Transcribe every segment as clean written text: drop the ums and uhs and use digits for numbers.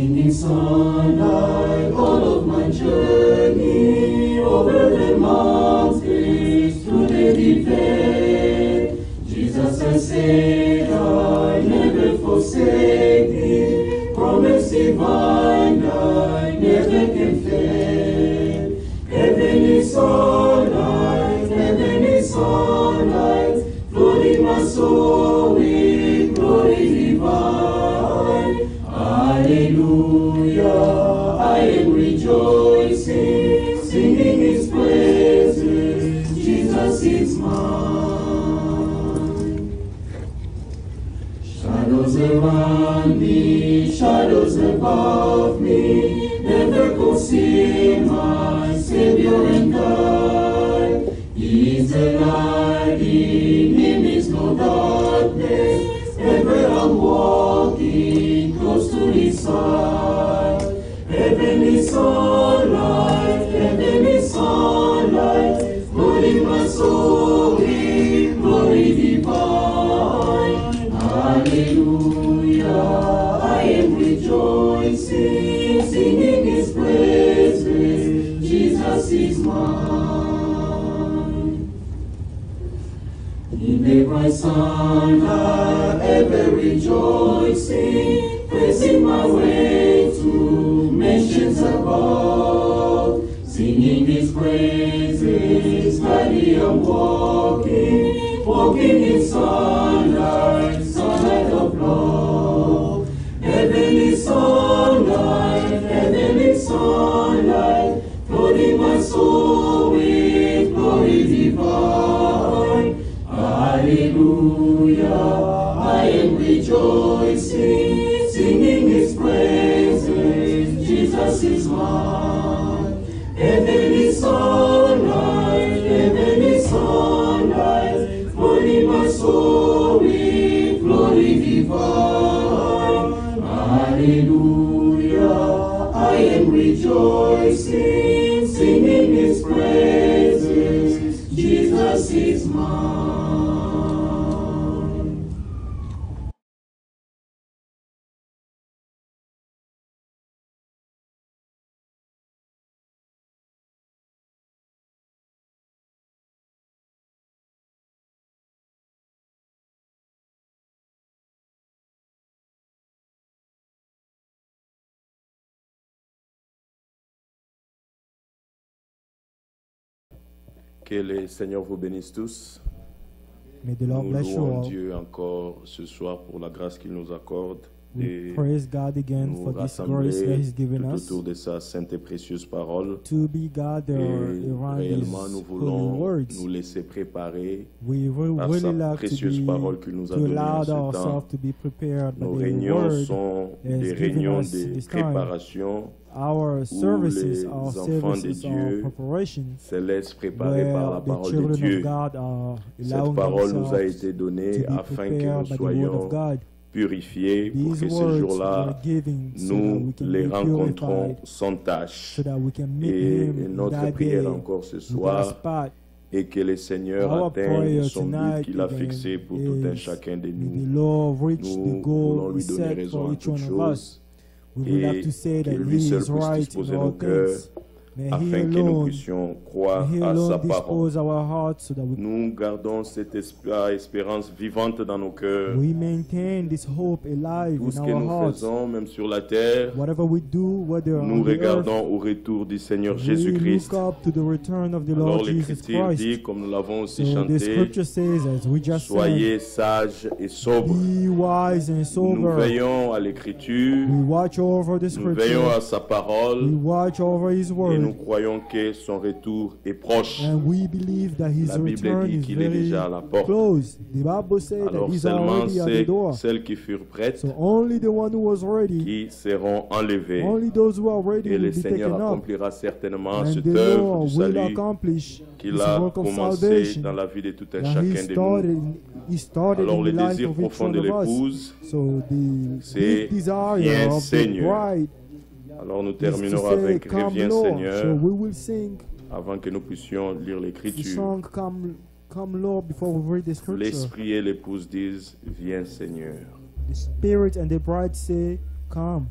Singing in sunlight all of my journey over the mountains through the deep vale. Jesus, I said, I never forsake thee. Promise divine, I never can fail. Heavenly sunlight, flooding my soul with glory divine. Hallelujah, I am rejoicing, singing His praises. Jesus is mine. Shadows around me, shadows above me, never conceal my Savior and guide. He is the light, in Him is no darkness. Ever I'm walking close to His side. Heavenly sunlight, flooding my soul with glory divine. Hallelujah, I am rejoicing, singing His praises. Jesus is mine. In the bright sunlight, ever rejoicing, praising my way to mansions above, singing His praises, gladly I'm walking in sunlight of love. Heavenly sunlight, flooding my soul with glory divine. Hallelujah, I am rejoicing, singing His praises. Jesus is mine. Heavenly sunlight, flooding my soul with glory divine. Hallelujah, I am rejoicing, singing His praises. Jesus is mine. Que le Seigneur vous bénisse tous. May the Lord Nous bless you louons all. Dieu encore ce soir pour la grâce qu'il nous accorde We et praise God again nous for this grace that rassembler He's given tout us autour de sa sainte et précieuse parole. to be gathered Et around His réellement, nous holy voulons words. nous laisser préparer We would par really sa like précieuse parole qu'il nous a to donnée en allow ce temps. ourselves to be prepared by Nos the réunions Word. sont has des given réunions us de this time. préparation Our services, les our enfants de services, our Dieu preparations, se laissent préparer par la where the parole de children Dieu. of God are Cette allowing parole nous a themselves été donnée to be afin que prepared nous by the Word soyons of God. purifiés pour These que ces words jours-là, were given so that nous we can les be rencontrons purified, sans tâche. so that we can meet Et Him notre that prière day encore ce without soir spot. est que le Seigneur Our atteigne prayer son but tonight qu'il a again fixé pour tout un is, chacun de may the nous. Lord reach Nous the voulons goal lui He donner set raison for en each one toutes of choses us. We would like et to say que that lui He seul is puisse right disposer in nos all cœurs things. May He afin que nous alone, puissions croire may He à sa alone parole. dispose our hearts so that Nous gardons cette espérance vivante dans nos cœurs. we maintain this hope alive Tout ce in que our nous hearts. faisons, même sur la terre, Whatever we do, whether nous on the earth, regardons au retour du Seigneur we Jésus-Christ. look up to the return of the Alors Lord Jesus l'Écriture Christ. dit, comme nous l'avons aussi So the chanté, scripture says, as we just said, soyez sages et sobres. be wise and Nous sober. veillons à l'Écriture, We watch over the nous veillons scripture. à sa We parole watch over His et nous word. croyons que son retour est proche. And we believe that His La Bible return dit is qu'il est very déjà à la porte. close. The Bible says that Alors He's seulement already at the door. celles qui furent prêtes So only the one who was ready, qui seront enlevées. only those who are ready Et will le be Seigneur taken up. accomplira certainement And cette the œuvre Lord du will salut accomplish qu'il His a work of commencé salvation dans la vie de tout un that He chacun de nous. started Alors in le the life désir of each profond one de of us. l'épouse, So the c'est deep desire Viens, of the Seigneur. bride alors nous is to terminerons say, avec Come Reviens Lord. So Seigneur we will sing avant que nous puissions lire the l'Écriture. song Come Lord before we read the scripture. L'Esprit et l'épouse disent Viens Seigneur. The Spirit and the bride say, Come.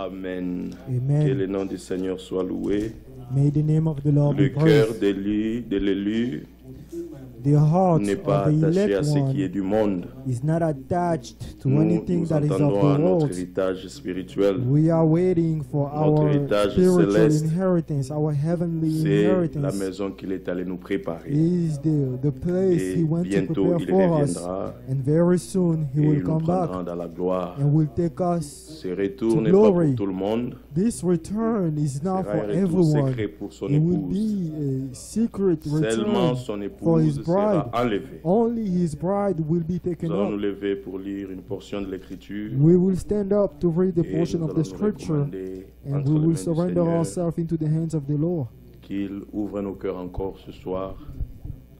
Amen. Que Amen. le nom du Seigneur soit loué. May the name of the Lord Le be cœur praised. de l'élu The heart n'est of pas the attaché à elect ce qui est one du monde. is not attached to Nous anything nous that is of attendons à the notre world. héritage spirituel. We are waiting for Notre our héritage spiritual céleste. inheritance, our heavenly C'est la inheritance. maison qu'il est allé nous préparer. Is the place Et He went to bientôt, prepare il for us. reviendra And very soon He et will il nous come back prendra dans la gloire. and will take us. Ce retour to n'est pas glory. pour tout le monde. This return is Ce not sera for un retour everyone. secret pour son It will épouse. be a secret Seulement return son for his épouse sera bride. enlevée. Only His bride will be Nous taken allons nous up. lever pour lire une portion de l'Écriture. We will stand up to read the Et portion nous of allons the nous scripture, recommander and entre we les will mains du surrender Seigneur ourselves into the hands of the Lord. qu'il ouvre nos cœurs encore ce soir.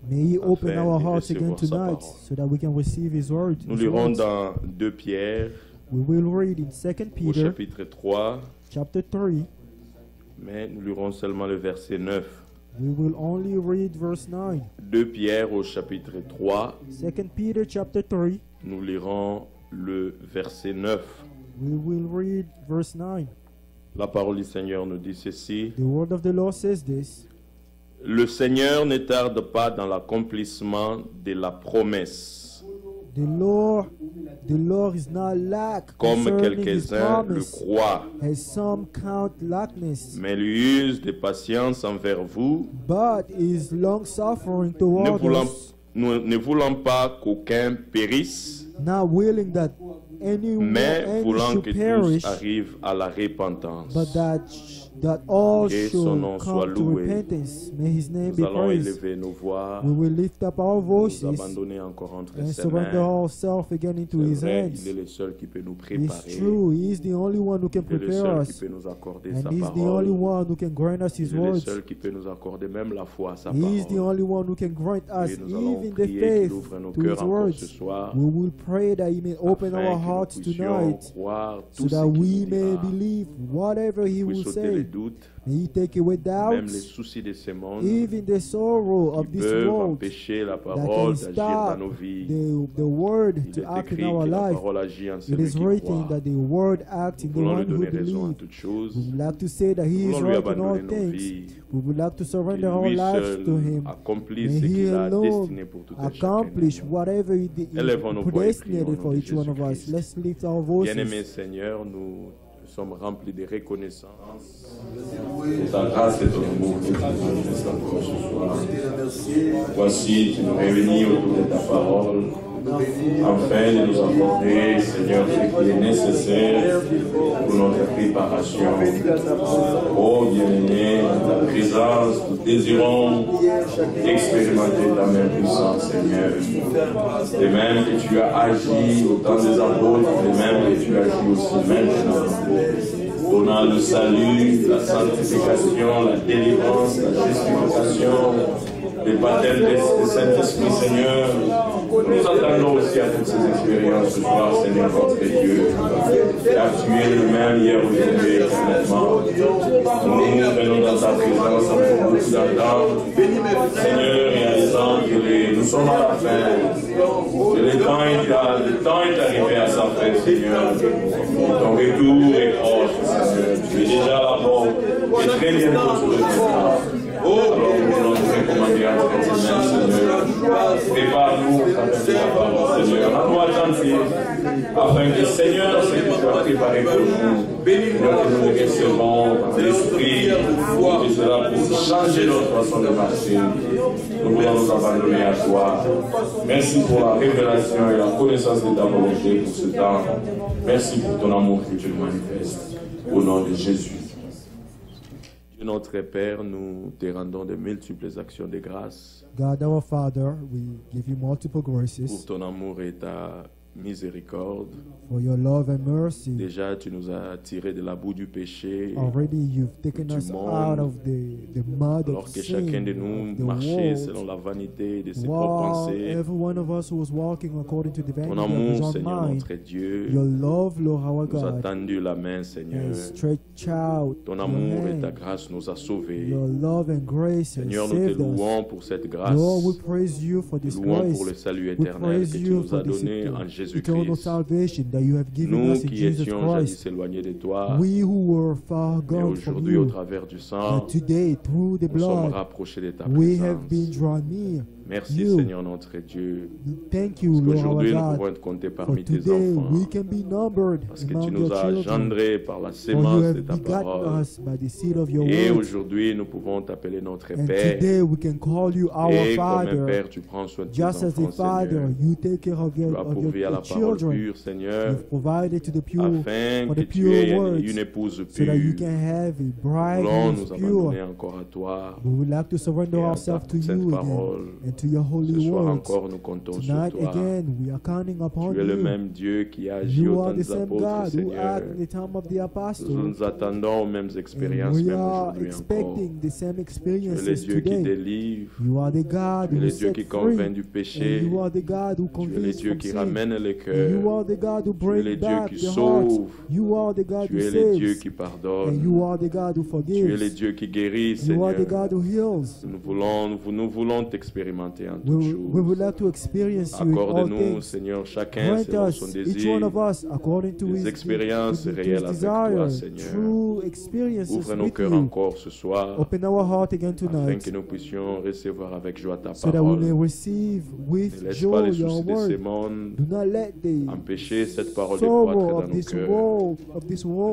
May He open Afin our de hearts again recevoir sa tonight parole. so that we can receive His word. Nous His lirons words. dans 2 Pierre We will read in 2 au Peter chapitre 3, chapter 3. mais nous lirons seulement le verset 9. We will only read verse 9. 2 Pierre au chapitre 3, 2 Peter chapter 3. nous lirons le verset 9. We will read verse 9. La parole du Seigneur nous dit ceci. The word of the Lord says this. Le Seigneur ne tarde pas dans l'accomplissement de la promesse, The Lord is not lack comme concerning His quelques-uns le promise, croient, as some count lackness, mais lui use de patience envers vous, but is long suffering ne toward voulant, us, ne voulant pas qu'aucun périsse, not willing that any mais voulant should que perish, tous arrivent à la repentance. but that all Que son nom should soit come to loué. repentance. May His name Nous be allons praised. élever nos voix, We will lift up our nous voices abandonner encore entre and ses surrender mains. ourselves again into C'est His vrai, hands. il est le seul qui peut nous It's préparer. true, He is the only one who can Il est le prepare seul qui us, peut nous accorder and sa He is the only parole. one who can grant us His Il est le words. seul qui peut nous accorder même la foi à sa He is the parole. only one who can grant us Et nous allons even the prier faith qu'il ouvre nos to cœurs His encore ce words. soir, We will pray that He may open afin our que hearts nous puissions tonight croire so tout ce that qu'il we nous may dira. believe whatever He Puisse will ôter les say. doutes, May He take away même les doubts, soucis de ce monde even the sorrow qui of this peuvent world empêcher la that parole can d'agir dans stop nos vies. the word Il to est act écrit in our que la life. parole agit en It celui is qui written croit. that the word acts in Nous the voulons lui one who donner raison en believes. toutes choses. We would like to say that He Nous is voulons lui right in all abandonner nos things. vies. We would like to Que surrender our lui lives to seul Him. accomplisse May ce He qu'il a alone destiné pour tout un chacun. accomplish whatever He Élevons nos voix et prions au predestinated nom for de each one of us. Jésus-Christ. Let's lift our Bien-aimé voices. Seigneur, nous sommes remplis de reconnaissance pour ta grâce et ton amour que tu nous manifestes encore ce soir. Voici, tu nous réunis autour de ta parole, afin de nous accorder, Seigneur, ce qui est nécessaire pour notre préparation. Oh bien-aimé, dans ta présence, nous désirons expérimenter ta main puissante, Seigneur. De même que tu as agi au temps des apôtres, de même que tu agis aussi maintenant, donnant le salut, la sanctification, la délivrance, la justification, le baptême du Saint-Esprit, Seigneur. Nous attendons aussi à toutes ces expériences ce soir, Seigneur, notre Dieu, car tu es le même hier, aujourd'hui et éternellement. Nous venons dans ta présence avec beaucoup d'attente, Seigneur, réalisant que nous sommes à la fin, que le temps est arrivé à sa fin, Seigneur. Ton retour est proche, Seigneur. Tu es déjà à la porte et très bientôt tu reviendras. Alors nous voulons te recommander entre tes mains, Seigneur. Prépare-nous à ta parole, Seigneur. À toi attentif, afin que, Seigneur, ce que tu as préparé pour nous, que nous le recevons par l'Esprit, que cela puisse changer notre façon de marcher. Nous voulons nous abandonner à toi. Merci pour la révélation et la connaissance de ta volonté pour ce temps. Merci pour ton amour que tu nous manifestes. Au nom de Jésus. Dieu notre Père, nous te rendons de multiples actions de grâce God our Father, we give You multiple pour graces ton amour et ta miséricorde. for Your love and mercy. Déjà, tu nous as tirés de la boue du péché, Already You've taken du us monde, out of the mud alors of que sin, chacun de nous of the marchait world. selon la vanité de ses propres While pensées. every one of us was walking according to the Ton vanity of his amour, own Seigneur mind, notre Dieu, Your love, Lord our nous a God, tendu la main, Seigneur. has stretched out Ton Your amour et ta hand. grâce nous a sauvés. Your love and grace has Seigneur, nous te saved us. louons pour cette grâce. Lord, we praise You for Nous this louons pour le grace. salut We éternel praise que tu You nous for as this donné en eternal eternal Jésus-Christ. salvation that you have given Nous us in qui Jesus étions jadis Christ. éloignés de toi, We who were far et gone from aujourd'hui au you, travers du sang, but today through the nous sommes blood, rapprochés de ta we have been présence. drawn near. Merci you. Seigneur notre Dieu, Thank you, parce Lord qu'aujourd'hui nous our pouvons God. être comptés For parmi tes today enfants, we can be numbered parce que tu among nous your as children. engendrés par la For you sémence de have ta begotten parole. us by the seed of your Et word. aujourd'hui nous pouvons t'appeler notre And Père. today we can call you our Et comme un Father. Père, tu prends soin de tes Just as a enfants, Father, Seigneur. you take care of Tu as pourvu à la parole children. pure, Seigneur, You've provided to the pure, afin for que the tu pure aies words, une épouse so that you pure. can have a Nous bride voulons who nous is abandonner pure. encore à toi. We would like to surrender Et à ourselves ta to sainte you parole. again and to your Ce holy soir words. encore, nous comptons sur Tonight toi. again, we are counting upon Tu es le you. même Dieu qui a agi You au are temps the des same apôtres, God who Seigneur. acted in the time of the Nous apostles. nous attendons aux mêmes And expériences, we même are aujourd'hui encore. expecting the same Tu es le experiences Dieu qui today. délivre. You are the God Tu es who le set Dieu qui free. convainc du And péché. you are the God who Tu es le convicts Dieu from qui sin. ramène les And you cœurs. are the God who Tu es le brings Dieu back qui the heart. sauve. You are the God Tu who es le Dieu saves. qui And you pardonne. are the God who Tu es le forgives. Dieu qui guérit, You are Seigneur. the God who heals. Nous voulons t'expérimenter en We, toutes we would choses. like to experience you in all Accorde-nous, things. Seigneur, chacun Grant selon son us, each désir, one of us, according to des his, expériences to his réelles avec toi, desire, Seigneur. true experiences Ouvre nos with cœurs you. encore ce soir, Open our heart again afin tonight, que nous puissions recevoir avec joie ta so that we may parole. receive with Ne laisse pas joy les your soucis de ce word. monde Do not let the empêcher cette parole de sorrow croître dans of nos this cœurs. world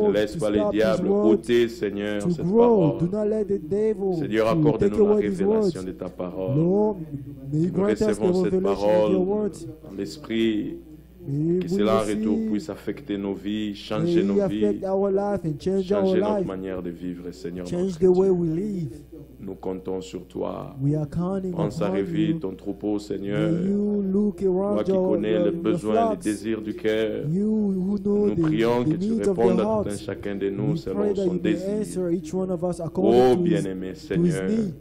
Ne laisse to pas les stop these diables words ôter, Seigneur, to cette grow. Do parole. not let the devil Seigneur, to take accorde-nous la away these words. révélation de ta parole. Lord, may you Nous grant us the recevons cette revelation of parole your words. dans l'esprit, May que we cela en retour receive, puisse affecter nos vies, may changer it nos affect vies, our life and change our changer notre life, manière de vivre, Seigneur. change notre the way Dieu. we live. Nous comptons sur toi. We are counting Pense à upon revivre you. ton troupeau, May Seigneur. you look Toi around qui your, connais your, les your besoins, les flocks. désirs du cœur. You who know Nous prions the que tu needs of répondes the à tout un heart. chacun de nous We pray selon that son you may désir. answer each one of us Oh according to his bien-aimé Seigneur, need.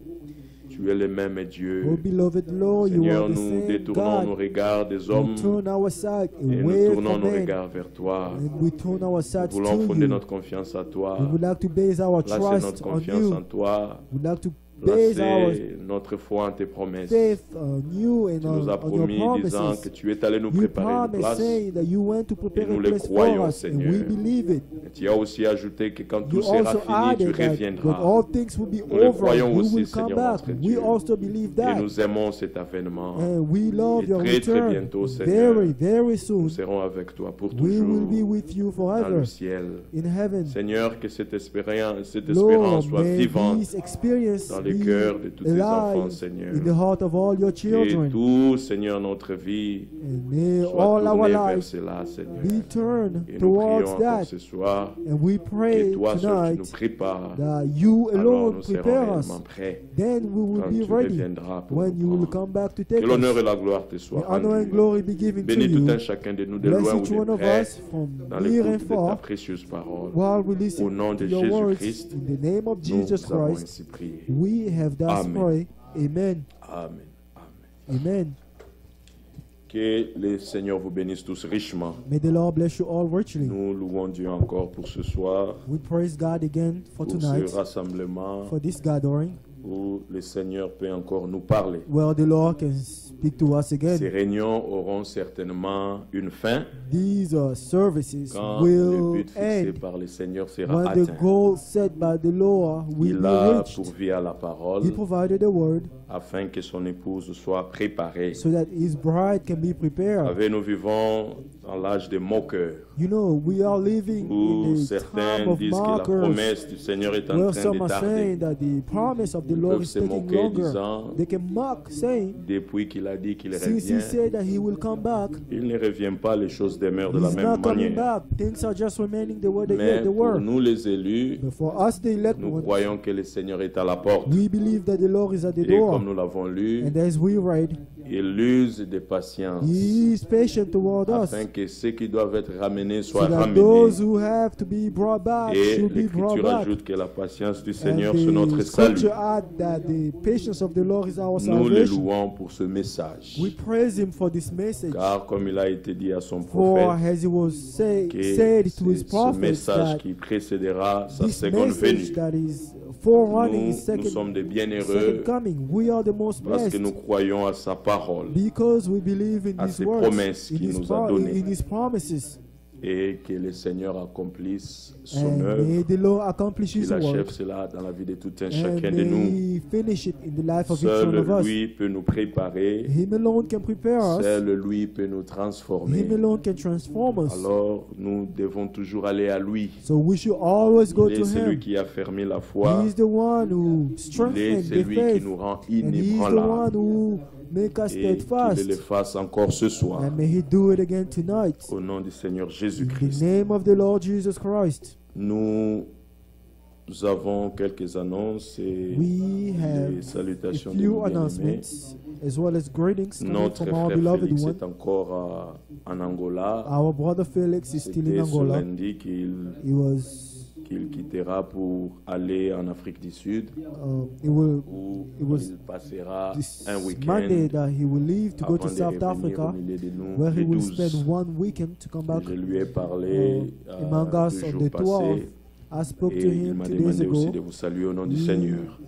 tu es le même Dieu. Oh beloved Lord, you Seigneur, are the nous same détournons nos God. regards des We hommes turn our sight et nous away tournons from nos men, regards vers toi. and we turn our Nous sights voulons to fonder you. notre confiance à toi. We would like to base our Placer trust notre on confiance you. en toi. We would like to base our Placer notre foi en tes promesses. faith on you and Tu nous as on your promis disant que promises. tu es allé nous You préparer une promised place. saying that you went to prepare Et nous a le place croyons, for us, and Seigneur. we believe it. Et tu as aussi ajouté que quand You tout sera also fini, tu added that when reviendras. all things will be Nous le over, croyons you aussi, will come Seigneur back. notre We Dieu. also believe Et that. nous aimons cet avènement. And we love Et your très, très return. bientôt, Seigneur, Very, very soon, Nous serons avec toi pour we will be toujours with you dans forever le ciel. in heaven. Seigneur, que cette espérance Lord, soit may vivante this experience dans les be cœurs de tous tes enfants, alive Seigneur. in the heart of all your Et children. tout, Seigneur, notre vie And may soit all our tournée vers lives cela, Seigneur. be turned Et nous towards prions encore that. ce soir And we que pray toi seul tu nous tonight prépares. that you Alors alone nous serons prepare réellement us. prêts Then we will quand be tu ready reviendras pour when you nous will prendre. come back to Que take l'honneur et us. la gloire te May soient honor and rendus. glory be given to Bénis tout un you. chacun de nous, de Bless loin ou each de one of près, us from dans near and l'écoute de ta far précieuse parole. while we Au listen nom to de your words. Jésus-Christ, In the name of Jesus nous avons Christ, ainsi prié. we have thus Amen. prayed. Amen. Amen. Amen. Amen. Que le Seigneur vous bénisse tous richement. May the Lord bless you all richly. Nous louons Dieu encore pour ce soir, We praise God again for pour tonight, ce rassemblement for this gathering, où le Seigneur peut encore nous parler. where the Lord can speak to us Ces again. réunions auront certainement une fin These services quand le will but fixé end par le Seigneur sera when the atteint. goal set by the Lord will Il be a reached. pourvu à la parole He provided the word afin que son épouse soit préparée. so that his bride can be Vous prepared. savez, nous vivons dans l'âge des moqueurs, You know, we are living où in the certains time of disent que la mockers, promesse du Seigneur est en where train some de are tarder. saying that the promise of the Ils Lord peuvent is se taking moquer longer. disant, They can mock, saying, depuis qu'il a dit qu'il since he revient, said that he will come back, il ne revient pas, les choses demeurent de la he's même not coming manière. back. Things are just remaining the way Mais they pour were. nous les élus, But for us, the elect nous ones, croyons que le Seigneur est à la porte. we believe that the Lord is at the Et comme door. nous l'avons lu, And as we read, il use de patience he is patient toward us, afin que ceux qui doivent être ramenés so soient that ramenés. those who have to be brought back Et should be brought l'Écriture back. ajoute que la patience du And Seigneur, c'est notre the salut. scripture add that the patience of the Lord is our Nous le salvation. louons pour ce message. We praise him for this message. Car comme il a été dit à son For prophète, as he was said que to his ce prophets, message that qui précédera sa this seconde message venue. that is forerunning Nous, his nous sommes second des bienheureux coming, we are the most parce que blessed nous croyons à sa because paroles because we believe in à His ses words, promesses qu'il nous a données. in His promises. Et que le Seigneur accomplisse son And may œuvre, the Lord accomplish His qu'il achève work. cela dans la vie de tout un And chacun de nous. may He finish it in the life of each one Seul of us. lui peut nous préparer, Him alone can prepare us. seul lui peut nous transformer. Him alone can transform us. Alors nous devons toujours aller à lui. So we should always go Il est to celui Him. qui a fermé la foi. He is the one who Il est strengthens the celui qui faith. nous rend And He is the inébranlables. one who makes us Et qu'il le steadfast. fasse encore ce soir. And may He do it again tonight. Au nom du Seigneur In the Jésus-Christ. name of the Lord Jesus Christ. Nous avons quelques annonces et We have des a salutations de few nos bien-aimés. announcements as well as greetings coming Notre from our frère beloved Félix one. est encore en Angola. Our brother Felix is still in C'était ce Angola. lundi He was qu'il quittera pour aller en Afrique du Sud, he will où it was il passera this un week-end Monday that he will leave to go avant to de South revenir Africa, au milieu de nous where he le will 12. spend one weekend to come back. Je lui ai parlé Among us 2 on jours the 12th, passés I spoke et to il him m'a 2 days demandé aussi de ago. vous saluer au nom du Seigneur.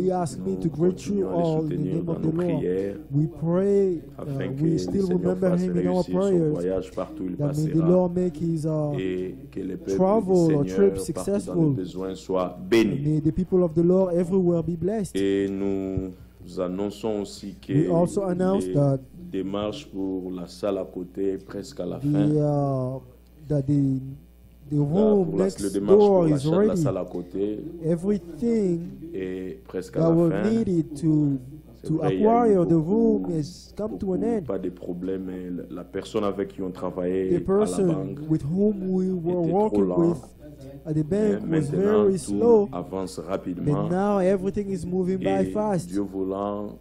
He asked me to Nous greet you continuons à le all in the soutenir name dans of the nos Lord. prières We pray, afin que we le still Seigneur remember fasse him in our réussir son prayers. voyage partout où il That may the passera Lord make his et que le peuple travel du or Seigneur trip partout dans successful. le besoin soit béni. may the people of the Lord everywhere be blessed. Et nous annonçons aussi que We also announce les that démarches pour la salle à côté presque à la fin. That the Là, room pour le next démarche pour door la, is la ready. salle à côté Everything est presque à that la was fin. needed C'est to vrai, il y a eu acquire the room beaucoup- has come to an beaucoup, end. pas de problème, mais la personne avec qui on travaillait The à la person banque, with whom we were était trop working lent. with at the mais bank was maintenant very tout slow, avance but rapidement. now everything is moving by Et fast. Dieu voulant,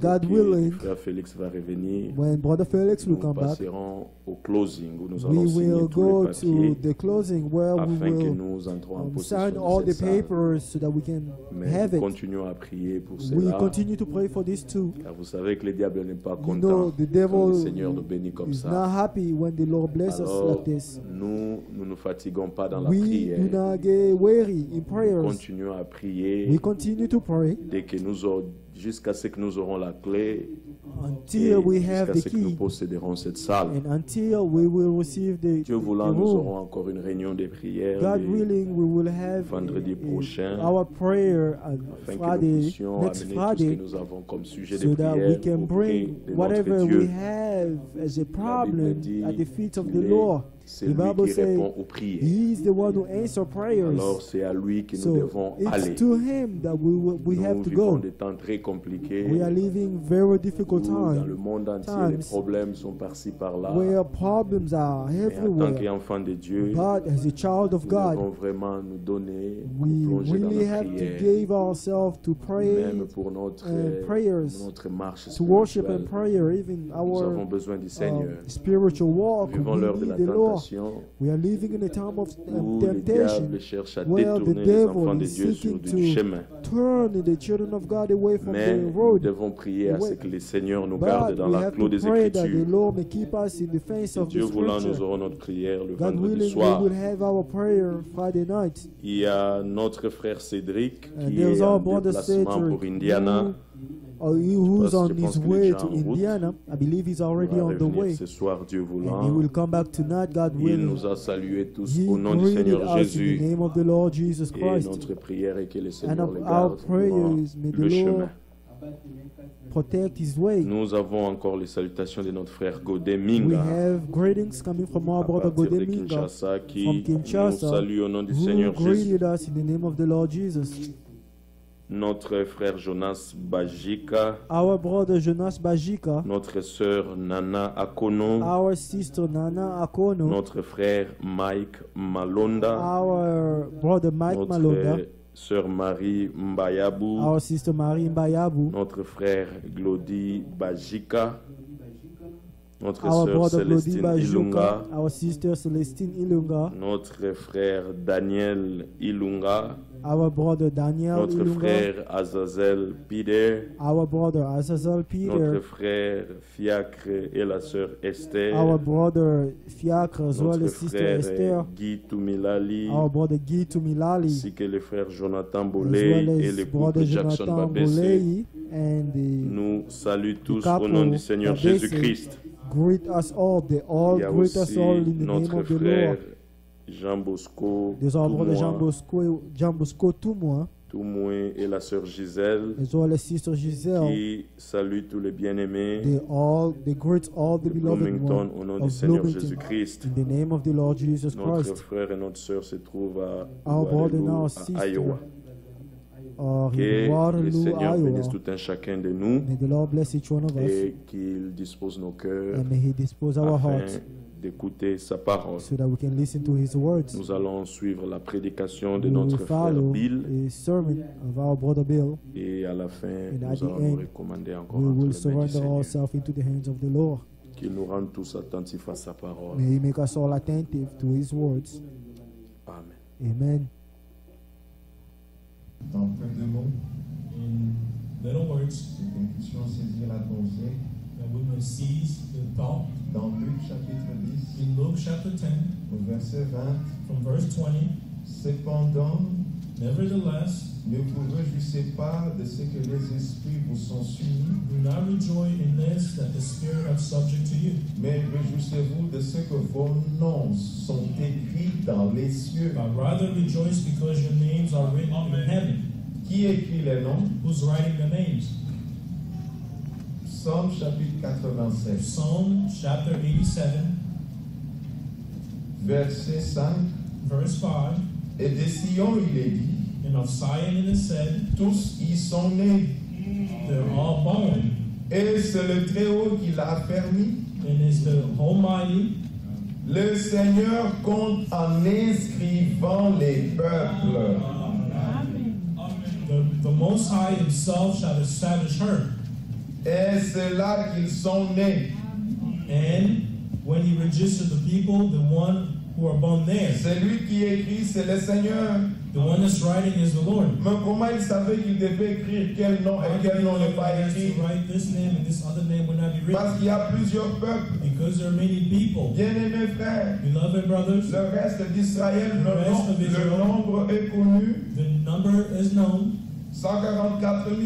God que willing, frère Félix va revenir, when Brother Felix will nous come back, passerons au closing où nous we allons signer will tous go les papiers to the closing where we afin que will nous entrons en sign possession all de the cette salle. papers so that we can Mais have nous it. continuons à prier pour We cela, continue to pray for this too. car vous savez que le diable n'est pas You content know, the quand le devil Seigneur nous bénit comme is ça. not happy when the Lord bless us Alors, like this. nous ne nous fatiguons pas dans la We prière. do not get weary in Nous prayers. continuons à prier We continue to pray dès que nous aurons, jusqu'à ce que nous aurons la clé until et we have jusqu'à the ce que nous key posséderons cette salle. and until we will receive the Dieu voulant, nous room. aurons encore une réunion de prière God le- willing, we will have vendredi prochain, our prayer on afin que nous Friday, puissions next amener tout ce Friday, que nous avons comme sujet de so that we prière can auprès bring de whatever notre we Dieu. have as a La Bible problem dit at the feet of qu'il the est Lord. C'est The lui Bible qui says répond aux prières. He is the one who answers prayers. Alors c'est à lui que nous So devons aller. it's to Him that we have Nous to vivons go. des temps très compliqués We are living very où difficult dans le times monde entier les times problèmes sont par-ci par-là. where problems are Mais en tant everywhere. qu'enfant de Dieu, But as a child of nous devons God, vraiment nous donner, we nous plonger dans really la have to prière, give ourselves to pray, même pour notre prayers, marche to worship and spirituelle. prayer, even Nous avons our besoin du Seigneur. spiritual walk. Nous vivons We l'heure de la need the Lord. tentation We are living in a time of où le temptation, diable cherche à where the détourner les devil enfants de is Dieu sur seeking du to chemin. turn the children of God away from Mais the nous road. devons prier à ce que le Seigneur nous garde But dans we la have clos to des pray that the Écritures. Lord may keep us in the face of the Dieu voulant, nous Scripture. aurons notre prière le God vendredi willing, soir. we will have our prayer Friday night. Il y a notre frère Cédric And qui there's est en our brother déplacement Cedric, pour Indiana. who's Je on pense his qu'il est way déjà to en route. Indiana. I believe he's Il already va on the revenir way. ce soir, Dieu And he voulant. will come back tonight, God Il willing. nous a salués tous He au nom du greeted Seigneur us in the Jésus. name of the Lord Jesus Et Christ. notre prière est que le And Seigneur les our garde prayers, durant may the le chemin. Lord protect his way. Nous avons encore les salutations de notre frère Godé We Minga have greetings coming from our à brother partir de Godeminga, Kinshasa qui from nous Kinshasa, salue au nom du who Seigneur Jésus. greeted us in the name of the Lord Jesus. Notre frère Jonas Bajika, Our brother Jonas Bajika, notre sœur Nana Akono, our sister Nana Akono, notre frère Mike Malonda, our brother Mike Malonda, notre sœur Marie Mbayabu, our sister Marie Mbayabu, notre frère Glody Bajika, notre our sœur brother Célestine Glodiba Ilunga, Joka, our sister Celestine Ilunga, notre frère Daniel Ilunga, our brother Daniel notre Ilunga, frère Azazel Pider, our brother Azazel notre Peter, frère Fiacre et la sœur Esther, our brother Fiacre as well notre as sister frère Esther, Guy Tumilali, our brother Guy Tumilali, ainsi que le frère Jonathan as Boley well et as le couple brother Jackson Jonathan Babesse, Bolei, and the nous saluons tous couple au nom du Seigneur Babesse. Jésus-Christ. Greet us all. They all Il y a greet us aussi all in the name notre of the frère Lord. Jean Bosco, There's our brother Jean Toumoua, Bosco Toumoua, Toumoua et la sœur Gisèle, as well as sister Giselle. qui salue tous les bien-aimés They greet all the de beloved Bloomington ones au nom du of Seigneur Bloomington Jésus-Christ. in the name of the Lord Jesus Notre Christ. frère et notre sœur se trouvent à Our brother and Waterloo, our à sister Iowa. are Que in le Waterloo, Seigneur bénisse Iowa. tout un chacun de nous May the Lord bless each one of us, et qu'il dispose nos cœurs and may He dispose our afin hearts d'écouter sa parole. so that we can listen to His words. Nous allons suivre la prédication de We will notre frère follow Bill a sermon of our brother Bill. et à la fin, And at nous the allons nous end, recommander encore We entre will les mains du surrender Seigneur. ourselves into the hands of the Lord. Qu'il nous rende tous attentifs à sa parole. May He make us all attentive to His words. Amen. Amen. Dans peu de mots, In little words, c'est que nous puissions saisir la pensée that we may seize the thought dans Luc chapitre 10, in Luke chapter 10, au verset 20. from verse 20. Cependant, Nevertheless, ne vous réjouissez pas de ce que les esprits vous sont soumis, do not rejoice in this that the Spirit are subject to you, mais réjouissez-vous de ce que vos noms sont écrits dans les cieux. but rather rejoice because your names are written in heaven. Qui écrit les noms? Who's writing the names? Psaume chapitre 87, Psalm chapter 87, verset 5. verse 5. Et de Sion, il est dit, And of Zion it is said, tous y sont nés. they're all born, Et c'est le Très-Haut qui l'a affermi. and is the Almighty. Le Seigneur compte en inscrivant les peuples. The Most High Himself shall establish her. Et c'est là qu'ils sont nés. And when He registered the people, the one who are born there, Celui qui écrit, c'est le Seigneur. the one that's writing is the Lord. Mais comment il savait qu'il devait écrire quel nom et quel nom n'est pas He has écrit? to write this name and this other name will not be written Parce qu'il y a plusieurs peuples. because there are many people. Bien-aimés frères, Beloved brothers, le reste d'Israël, The rest of le Israel. nombre est connu. the number is known, 144 000.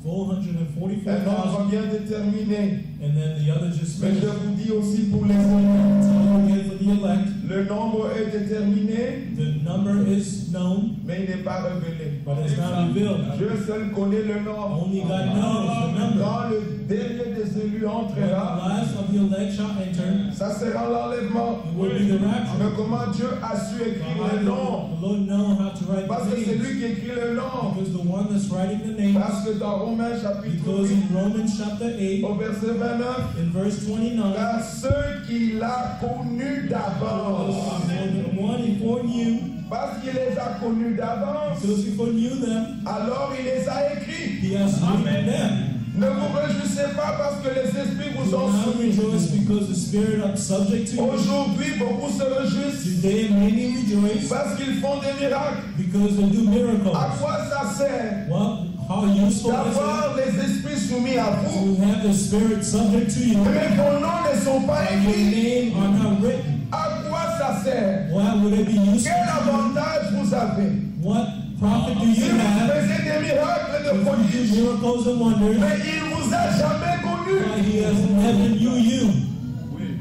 Un nombre 444,000, bien déterminé. and then the other just Mais je finished. vous dis aussi pour les élus, Again for the elect, le nombre est déterminé, the number is known, mais il n'est pas révélé. but it's not revealed. Dieu seul connaît le nombre. Only God knows the number. Quand le dernier des élus When the entrera, last of the elect shall enter, ça sera l'enlèvement. it will be the rapture. Mais comment Dieu a su écrire How les noms? the Lord know how to write Parce que the c'est names. lui qui écrit les noms. Because the one that's writing the names, Parce que dans Romains chapitre because 8, in Romans chapter 8, au verset 29, in verse 29, car ceux qu'il a connus d'avance, the one he foreknew, parce qu'il les a connus d'avance, because he foreknew them, alors il les a écrits. he has written them. Ne vous réjouissez pas parce que les esprits vous Do sont not soumis. rejoice because the Spirit are subject to you. Aujourd'hui, beaucoup se réjouissent Today many rejoice parce qu'ils font des miracles. because they do miracles. À quoi ça sert Well, how useful is d'avoir les esprits soumis à it vous, to have the Spirit subject to you, mais vos noms ne sont pas and your écrits? name are not written? À quoi ça sert? Why would it be useful? Quel avantage vous avez? What profit do Si you vous have faisiez des miracles et de if you prodiges, do miracles and wonders, mais il ne vous a jamais connu. but he has never knew you?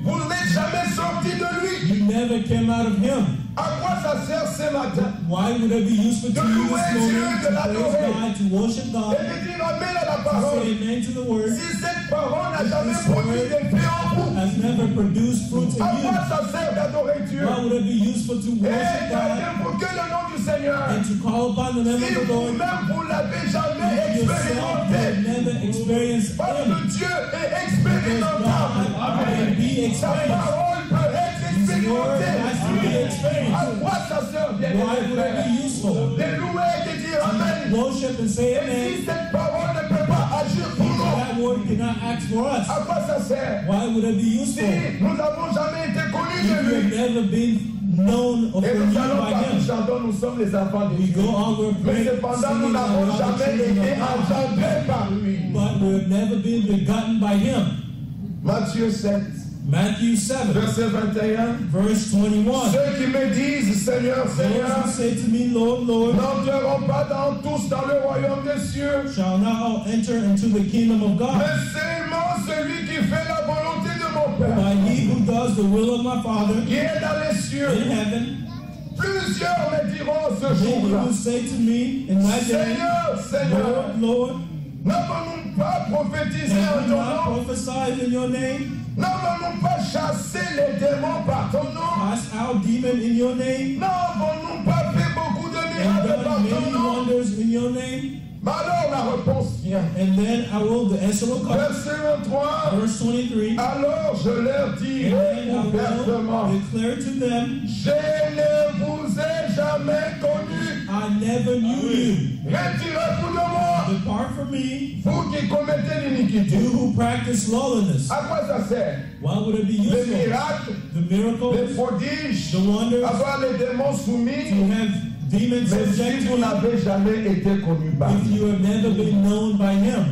Vous n'êtes jamais sorti de lui. You never came out of him. À quoi ça sert ce matin? Why would it be useful to you this morning to praise God, to worship Et God, de dire amen à la to parole. say amen to the word, Si cette parole n'a jamais produit d'effet en vous, has never produced fruit in à you? quoi ça sert d'adorer Dieu? Why would it be useful to Et worship God d'invoquer le nom du Seigneur. and to call upon the name Si of the Lord? vous-même vous l'avez jamais Yourself expérimenté, have never experienced parce Him. que Dieu est Because expérimentable. God can be Sa experienced. parole peut être His word has to be expérimentée. À experienced. quoi ça sert, bien Why would it be useful? de louer et de dire amen? Worship and say Et amen. si cette parole ne peut pas agir pour nous, That Lord cannot act for us? À quoi ça sert? Why would it be Si useful? nous n'avons jamais été connus If de we have lui. never been known or Et nous known allons by pas nous Him, chantons, nous sommes les enfants de we Dieu. go on, we're Mais praying, cependant, nous singing, n'avons and we are the jamais children été of God. engendrés par lui. But we have never been begotten by Him. Matthieu 7, Matthew 7, verset 21. verse 21. Ceux qui me disent Seigneur, Those Seigneur, who say to me, Lord, Lord, n'entreront pas tous dans le royaume des cieux, shall not all enter into the kingdom of God, mais seulement celui qui fait la volonté de mon Père, by he who does the will of my Father qui est dans les cieux. in heaven. Plusieurs me diront ce Then he jour-là, will say to me in that day, Seigneur, Seigneur, Lord, Lord, n'avons-nous pas prophétisé en have we ton not nom? prophesied in your name, N'avons-nous pas chassé les démons par ton nom? cast out demon in your name, N'avons-nous pas fait beaucoup de and miracles par done ton many nom? wonders in your name? Mais alors la réponse vient. And then the answer will come. Verset 23. Verse 23. Alors je leur And dirai then I ouvertement, will declare to them, je ne vous ai jamais connu. I never knew you. Retirez-vous de moi, Depart from me, vous qui commettez l'iniquité. you who practice lawlessness. À quoi ça sert? Why would it be Les useful? miracles, The les miracles, prodiges, the wonders, avoir les démons soumis. to have demons Mais subject si to vous you, n'avez jamais été connu par if lui, you have never been known by Him.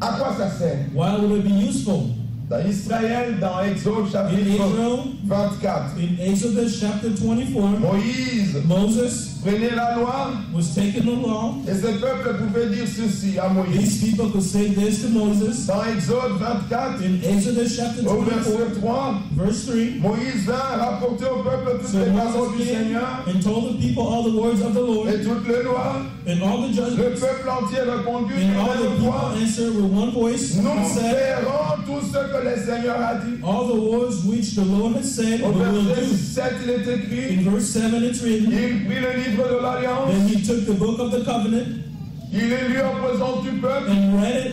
à quoi ça sert? Why would it be useful? Dans Israël, dans Exode In chapitre Israel, 24, in Exodus chapter 24, Moïse Moses prenait la loi was taking the law. et ce peuple pouvait dire ceci à Moïse. These people could say this to Moses. Dans Exode 24, In Exodus chapter au 24, verset 3, verse 3, Moïse vint rapporter au peuple toutes so les paroles Moses du came Seigneur and told the people all the words of the Lord et toutes les lois. and all the Le judgments, peuple entier répondit and d'une all the même people voix. answered with one voice Nous and said, ferons tout ce que le Seigneur a dit. all the words which the Lord has said, Au we will verset do. 7, il est écrit, In verse 7 it's written, il prit le livre de l'Alliance, then he took the book of the covenant il est lu en présence du peuple, and read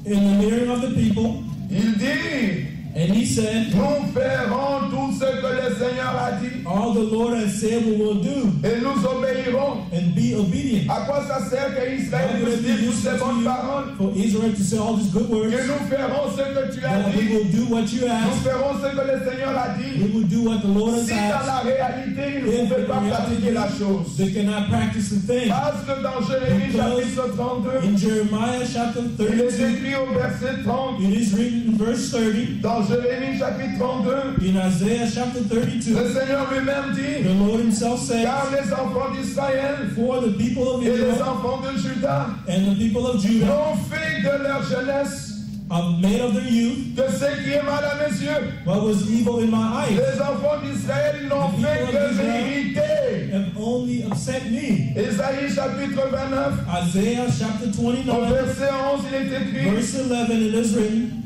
it in the hearing of the people, il dit, and he said, nous ferons tout ce que le Seigneur a dit all the Lord has said we will do, et nous obéirons. and be obedient. À quoi ça sert qu'Israël Why would nous it be dise toutes useful ces to bonnes you paroles? for Israel to say all these good words, Que nous ferons ce que tu as that we dit, will do what you nous asked, ferons ce que le Seigneur a we dit. will do what the Lord has Si dans asked. la réalité, ils ne If pouvaient in pas pratiquer la reality chose. they cannot practice the thing. Parce que dans Jérémie chapitre 32, In Jeremiah chapter il est 32, écrit au verset 30, it is written in verse 30, dans Jérémie chapitre 32, in Isaiah chapter 32, le Seigneur lui-même dit, the Lord himself says, car les enfants d'Israël for the people of et les Israel enfants de Juda and the people of Judah n'ont fait de leur jeunesse have made of their youth que ce qui est mal à mes yeux. what was evil in my eyes, Les enfants d'Israël ils n'ont The fait people que of Israel m'irriter. have only upset me. Ésaïe chapitre 29, Isaiah chapter au 29, verset 11, il est écrit, verse 11, it is written,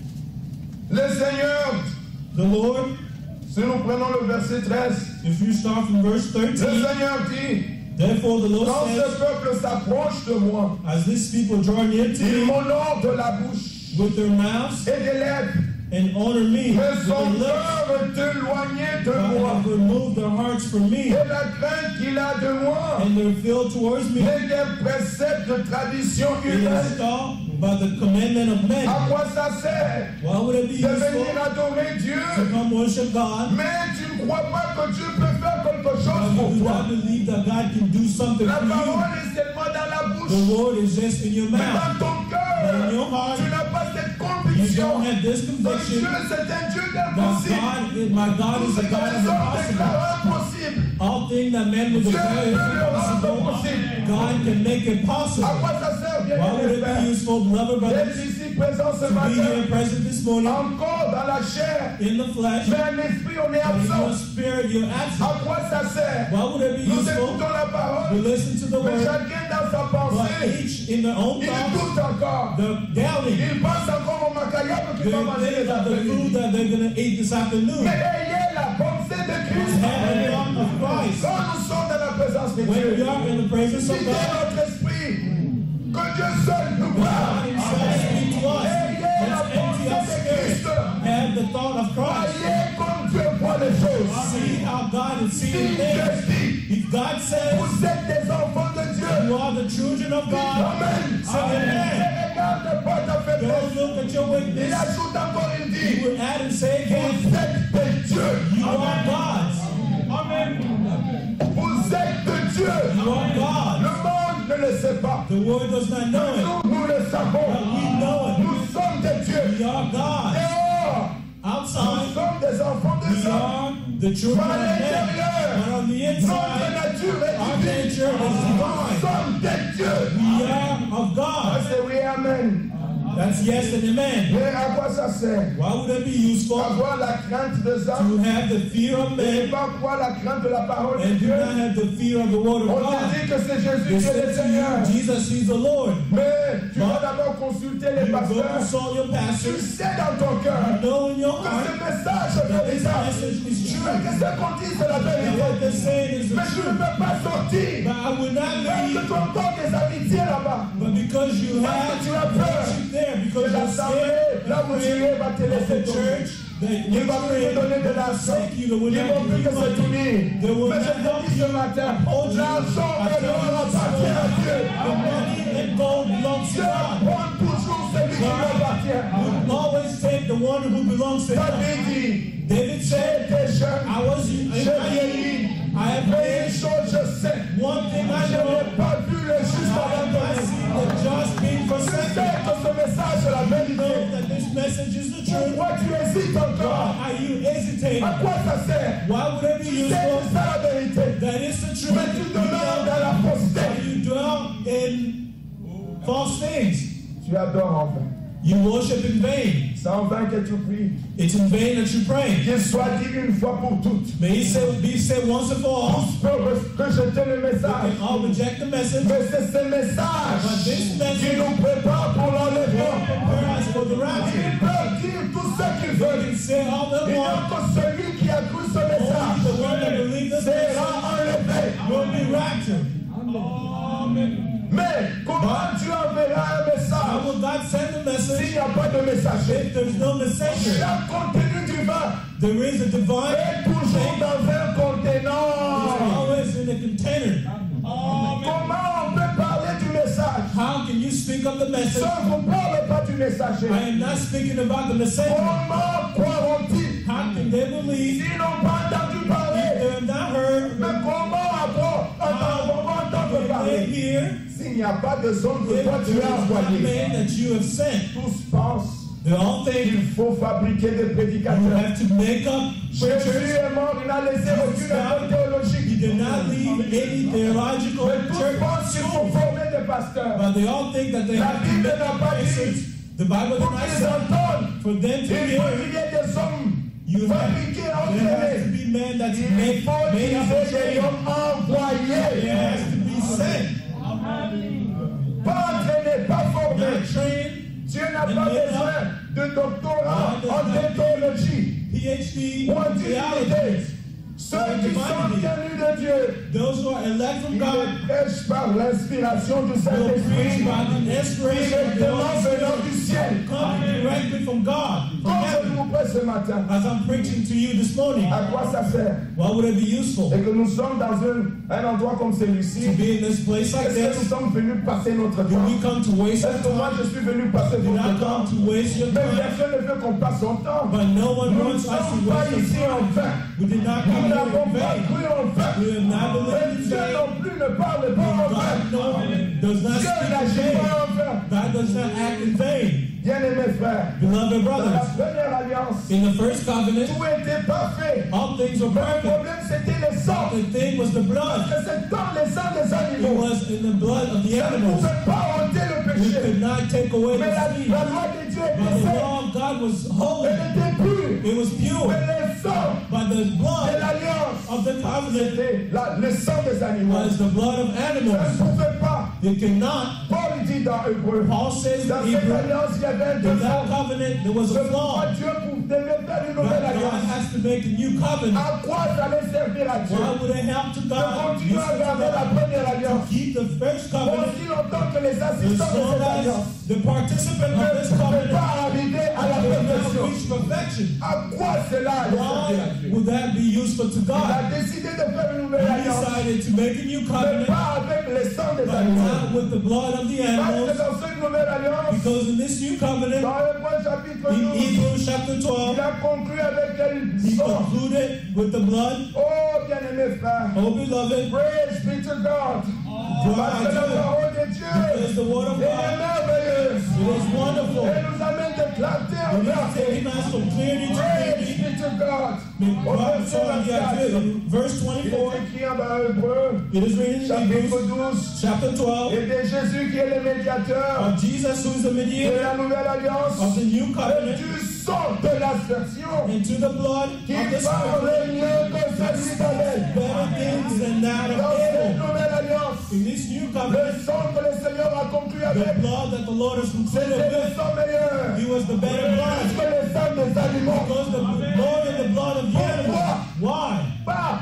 le Seigneur, the Lord, si nous prenons le verset 13, if you start from verse le 13, Seigneur dit, therefore the Lord quand says, ce peuple s'approche de moi, as this people draw near to ils me m'honorent de la bouche with their mouths et des lèvres, and honor me mais with son their lips, cœur est éloigné de but moi. have removed their hearts from me, Et la crainte qu'il a de moi and they're filled towards me n'est qu'un précepte de tradition it is humaine. taught by the commandment of men. À quoi ça sert Why would it be de useful venir adorer Dieu, to come worship God, mais tu ne crois pas que Dieu peut faire quelque chose but pour you do toi? not believe that God can do something La for you? parole est seulement dans la The bouche, Lord is just in your mais mouth. dans ton But in cœur, your heart, tu n'as pas cette you conviction. don't have this Que conviction Dieu, c'est un Dieu that d'impossible. my God Tout is ce a que God of les hommes impossible. déclarent impossible, All things that man would Dieu declare peut le rendre impossible, possible. God can make it possible. À quoi ça sert, bien Why would aimé it be frère, useful, beloved brothers, d'être ici présent ce to be here matin, present this morning encore dans la chair, in the flesh, mais en esprit on est but in your absent? spirit you're absent? À quoi ça sert? Why would it be Nous useful écoutons la to parole, listen to the mais word, chacun dans sa but pensée, each in their own il thoughts, doute encore. they're doubting? Il pense encore au macaillable qui They va manger think les of the food après-midi. that they're going to eat this afternoon. Mais ayez la pensée de Christ. Have the thought of Christ. Quand nous sommes dans la présence de When we Dieu, are in the presence of quittez God, notre esprit. Que Dieu seul nous God parle. himself speaks to us. Ayez la Let's empty our pensée de spirit. Christ. Have the thought of Christ. Voyez comme Dieu voit les choses. See how God is Si seeing Dieu things. dit, If God says vous êtes des enfants de Dieu. you are the children of God, Amen. say amen. Et regarde pas ta faiblesse. Don't look at your Il wickedness. ajoute encore, il He dit, will add and say vous again, êtes des dieux. you are gods. Vous êtes des dieux. You are Le gods. monde ne le sait pas. The world does not know it, Nous le savons. but we know it. Nous sommes des dieux. We are gods. Dehors, nous Outside, sommes des enfants de we Dieu. are the children Par of men. l'intérieur, But on the notre inside, nature est our divine. nature is Nous divine. sommes des dieux. We are of God. C'est oui, amen. That's yes and amen. Mais à quoi ça sert? Why would it be useful Avoir la crainte des to hommes have the fear of et men pas quoi la crainte de la parole de and do Dieu. not have the fear of the word of On te God? dit que c'est Jésus They qui est le said to Seigneur. you, Jesus is the Lord. Mais tu vas d'abord consulter les You go pasteurs. consult your Tu pastors. sais dans ton cœur Know in your que ce heart message est that this véritable. message is Mais true. que ce qu'on dit c'est la And what vérité. they're saying is the Mais tu ne truth. peux pas sortir. But I will not Même que leave. tu entends des amitiés là-bas. But because you have tu as peur. friendship there, Que because you're l'assemblée, scared là où tu es, va te of laisser the tomber. church, that Il you va plus te donner de will l'argent. forsake you, that will Ils not vont plus give que you se money. tourner. They will Mais je not te help dis ce you. matin, Hold you. l'argent I et tell l'or you appartient à Dieu. the money and gold belongs to Dieu God. prend toujours celui qui lui appartient. You always take the one who belongs to Him. David dit, David said, j'étais jeune, I was j'ai vieilli, I have mais made une chose je sais, one thing I je know. n'ai pas vu le juste I have not abandonné. seen the just being Je forsaken. sais que ce message est la I vérité. know that this message is the truth. Pourquoi tu hésites encore? Are you hesitating? À quoi ça sert? Why would it be C'est useful? ça la vérité. That is the truth. Mais tu demeures dans la fausseté. You dwell in false things. Tu adores en vain. You worship in vain. C'est en vain que tu pries. It's in vain that you pray. Qu'il soit dit une fois pour toutes. May he say, be said once and for all. Tous peuvent rejeter le We message. can all reject the message. Mais c'est ce But message this qui message nous prépare pour l'enlèvement. prepares us for the rapture. Ils peuvent dire tout ce qu'ils They veulent. can say all Il they n'y a want. que celui qui a cru ce Only the message one that believes this sera message enlevé. will be raptured. Mais comment Dieu enverra un How message will God send the s'il message n'y a pas de messager? if there's no messenger? Chaque contenu divin There is a divine est toujours dans un contenant. always in a container. Comment on peut parler du message? How can you speak of the message? Ça, on ne parle pas du messager. I am not speaking about the messenger. Comment croiront-ils How can they believe s'ils n'ont pas entendu if parler? they have not heard? Mais comment entendre When they parler? hear, S'il n'y a pas de son que if toi tu there as is one envoyé, man that you have sent, tous pensent they all think qu'il faut fabriquer des you prédicateurs. have to make up Jésus preachers. est mort, il n'a laissé aucune école He théologique. did not leave any theological Mais tous church pensent qu'il faut school, former des pasteurs. but they all think that they La have to Bible make n'a up pas dit. pastors. The Bible did Pour not qu'ils say entendent, for them to il faut hear. qu'il y ait des hommes You fabriqués, there has to entraînés. be men that's Il made faut up qu'il y and ait des trained. hommes envoyés. There has to be sent, Pas entraînés, pas formés. not trained, Dieu n'a pas besoin de doctorat en théologie PhD, ou en theology. divinité. Ceux qui sont venus de Dieu, Those who are elect from ils God prêchent par l'inspiration du will preach Saint-Esprit, by the inspiration of the directement Holy venant Spirit, du ciel. coming directly from God, from Comme je heaven. vous prêche ce matin, As I'm preaching to you this morning, à quoi ça sert? why would it be useful Et que nous sommes dans un endroit comme celui-ci. to be in this place like Est-ce que nous this? sommes venus passer notre Do temps? we come to waste Est-ce our que moi time? je suis venu passer Do votre not temps? come to waste your Mais time. personne ne veut qu'on passe son temps. But no one Nous ne wants us to sommes pas waste ici our en time. vain. We did not Nous come here n'avons in pas vain. cru en vain. We have not Mais believed in Dieu vain. non plus ne parle pas en vain. God no, does not Dieu speak in n'agit vain. pas en vain. God does not act in vain. Bien-aimés frères, Beloved dans la brothers, première alliance, in the first covenant, tout était parfait. all things were Le perfect. problème c'était le sang. The thing was the blood. Que c'est dans le sang des It animaux. was in the blood of the Ça ne animals. pouvait pas ôter le We péché. could not take away Mais the la sin. loi de Dieu But était the sainte. law of God was holy. Elle était pure. It was pure. Mais le sang But the de blood l'alliance, of the covenant c'était le sang des animaux. was the blood of Ça ne animals. pouvait pas. You cannot. Paul dit dans Hébreu, Paul says dans in cette Hebrew, alliance, il y avait un in that défaut. covenant there was Ce a pourquoi flaw. Dieu devait faire une nouvelle God alliance. has to make a new covenant. À quoi ça allait servir à Dieu? Why would it help to De God? continuer à garder la première alliance. Keep the first covenant Aussi longtemps que les as assistants de long cette alliance as the participant of this ne pouvaient covenant pas arriver à la will not perfection. reach perfection. À quoi cela allait servir à Why Dieu? would that be useful to Il a God? décidé de faire une nouvelle He alliance. decided to make a new Mais covenant, pas avec le sang des but animaux. not with the blood of the Parce que animals, dans cette nouvelle alliance, because in this new covenant, dans Hébreux chapitre in 12, Hebrews chapter il 12, a conclu avec quel he sang? concluded with the blood. Oh, bien-aimés frères, Oh, beloved, praise be to God. God, Parce que la parole de Dieu because the word of est God, merveilleuse. it is wonderful. Elle nous amène de clarté en It is clarté. taking us from clarity to Praise clarity. be to God. Au God verset saw the 24, idea. In verse il 24, est écrit dans Hébreux, it is written in chapitre Hebrews 12, chapter 12, et de Jésus qui est le médiateur of Jesus who is the de mediator la nouvelle alliance, of the new et covenant, du sang de l'aspersion and to the blood qui of the parle Spirit, mieux que celui d'Abel. better things than that of Dans cette Abel. nouvelle alliance, In this new covenant, le sang que le Seigneur a conclu the avec, blood that the Lord has concluded c'était le with, sang meilleur. he was the better Plus blood. que le sang des animaux. Because the more than the blood of the animals. Why? Pas.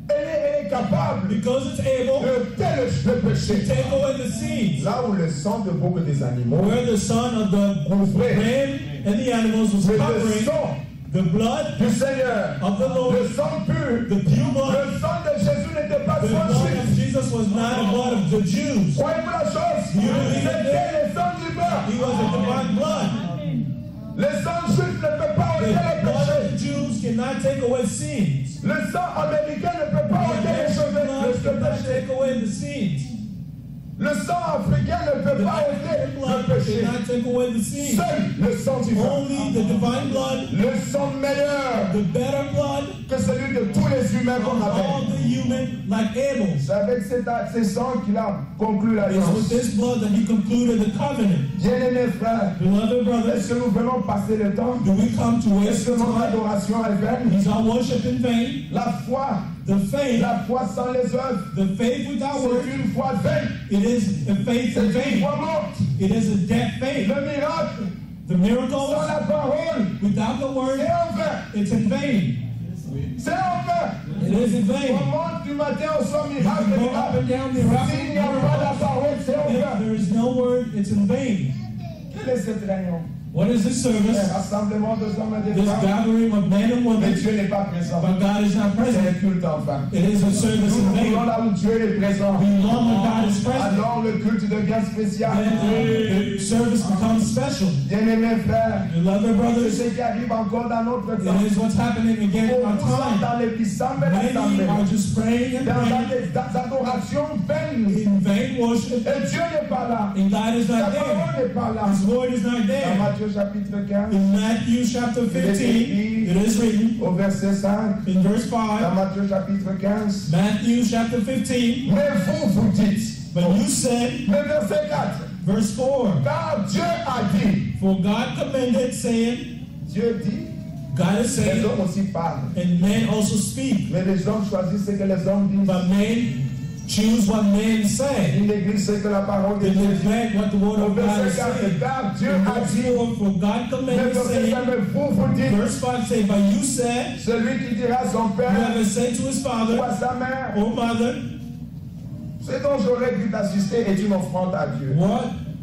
Elle est capable Because it's able de tel le to péché. take away the seeds. Là où le sang de beaucoup des animaux Where the son of the ram and the animals was c'est le covering, sang the blood du Seigneur, of the Lord, le sang pur, the pure blood, le sang de Jésus n'était pas the sang blood juif. of Jesus was not the blood of the Jews. Croyez-vous la chose? C'était le sang du bas. He was a divine blood. Le sang juif ne peut pas ôter The le blood péché. of the Jews cannot take away sins. Le sang américain ne peut pas The ôter les American blood cheveux, le cannot péché. take away the sins. Le sang africain ne The peut pas African ôter blood le péché. cannot take away the sins. Seul le sang divin, Only the divine blood, le sang meilleur the better blood que celui de tous les humains qu'on of all appelle. the human like Abel's. C'est avec ce sang qu'il a conclu It's with l'alliance. this blood that he concluded the covenant. Bien-aimés frères, Beloved brothers, est-ce que nous venons passer le temps? do we come to Est-ce waste que notre time? adoration est vaine? Is our worship in vain? La foi, The faith, la foi sans les œuvres, the faith without works, c'est une foi vaine. it is a faith C'est in une vain. foi morte. It is a dead faith. Le miracle The sans miracles la parole, without the word, c'est en vain. it's in vain. C'est en vain. It is in On vain. monte du matin au soir, You miracle, can go up and miracle. down S'il n'y a pas la miracle. parole, c'est en If vain. there is no word, it's in vain. Quelle est cette réunion? What is this Un service? rassemblement de hommes et de This femmes. gathering of men and Mais women, Dieu n'est pas présent. but God is not C'est present. un culte en vain. It is a service Nous in voulons vain. là où Dieu est présent. We long when God is present, Alors le culte devient spécial. then the service becomes special. Bien-aimés frères, Beloved c'est brothers, ce qui arrive encore dans notre temps. it is what's happening again in our Beaucoup sont time. dans les assemblées, Many are just praying and dans praying des adorations vaines. in vain worship, Et Dieu n'est pas là. and God is Sa not there. parole n'est pas là. His word is not Dans there. Matthieu chapitre 15, In Matthew chapter 15, it is written au verset 5, in verse dans 5, Matthieu chapitre 15, Matthew chapter 15, mais vous dites, but you said, le verset 4, verse 4, car Dieu a dit, for God commanded, saying, Dieu dit, God is les saying, hommes aussi parlent, and men also speak, mais les hommes choisissent ce que les hommes disent. but men choose what men say. Ils négligent ce que la parole de They Dieu dit. neglect what the word Au of God verset is 4, saying. car Dieu In a verse dit, 4, for God le commanded, verset 5, saying, mais vous dites, verse 5 say, but you said, celui qui dira à son père whoever said to his ou father à sa mère, or mother, ce dont j'aurais dû t'assister est une offrande à Dieu.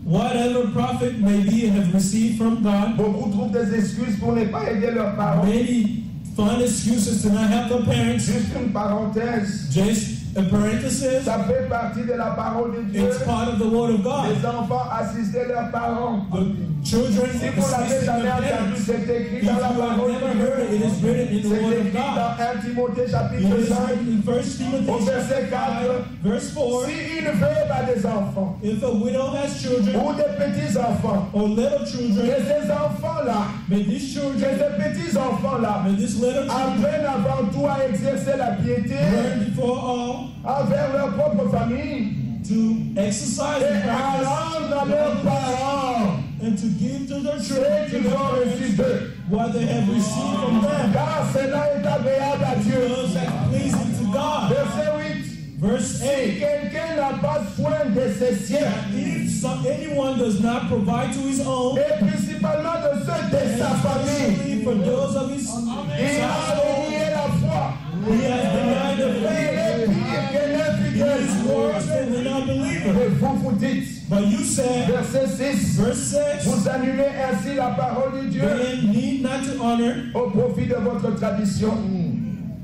whatever profit may be and have received from God, Beaucoup trouvent des excuses pour ne pas aider leurs parents. many find excuses to not help their parents. Juste une parenthèse, Just a parenthesis, ça fait partie de la parole de Dieu. it's part of the word of God. Les enfants assister leurs parents. The children Si vous n'avez assist jamais their entendu, parents. c'est écrit If you dans la have parole never de heard it, Dieu. it is written in the C'est word of écrit God. dans 1 Timothée It chapitre is 5. written in 1 Timothy Au verset chapter 5, verse 4. Si une veuve a des enfants, If a widow has children ou des petits-enfants, or little que children, ces enfants-là, may these que children, ces petits-enfants-là, may this little children apprennent avant tout à exercer la piété learn before all envers leur propre famille to exercise et and à practice rendre à leurs parents and to give to their ce children qu'ils ont reçu d'eux. what they have received from them. Car cela est agréable à Dieu. Because that's pleasing to God. Verset 8. Verse Si 8. quelqu'un n'a pas soin de ses siens, If anyone does not provide to his own, et principalement de ceux de sa famille, especially for those of his il a household, renié la foi. he has denied the Il faith. est pire que He l'infidèle. is worse than an unbeliever. Et vous dites, But you said, verset 6, verse 6, vous annulez ainsi la parole de Dieu men need not to honor, au profit de votre tradition.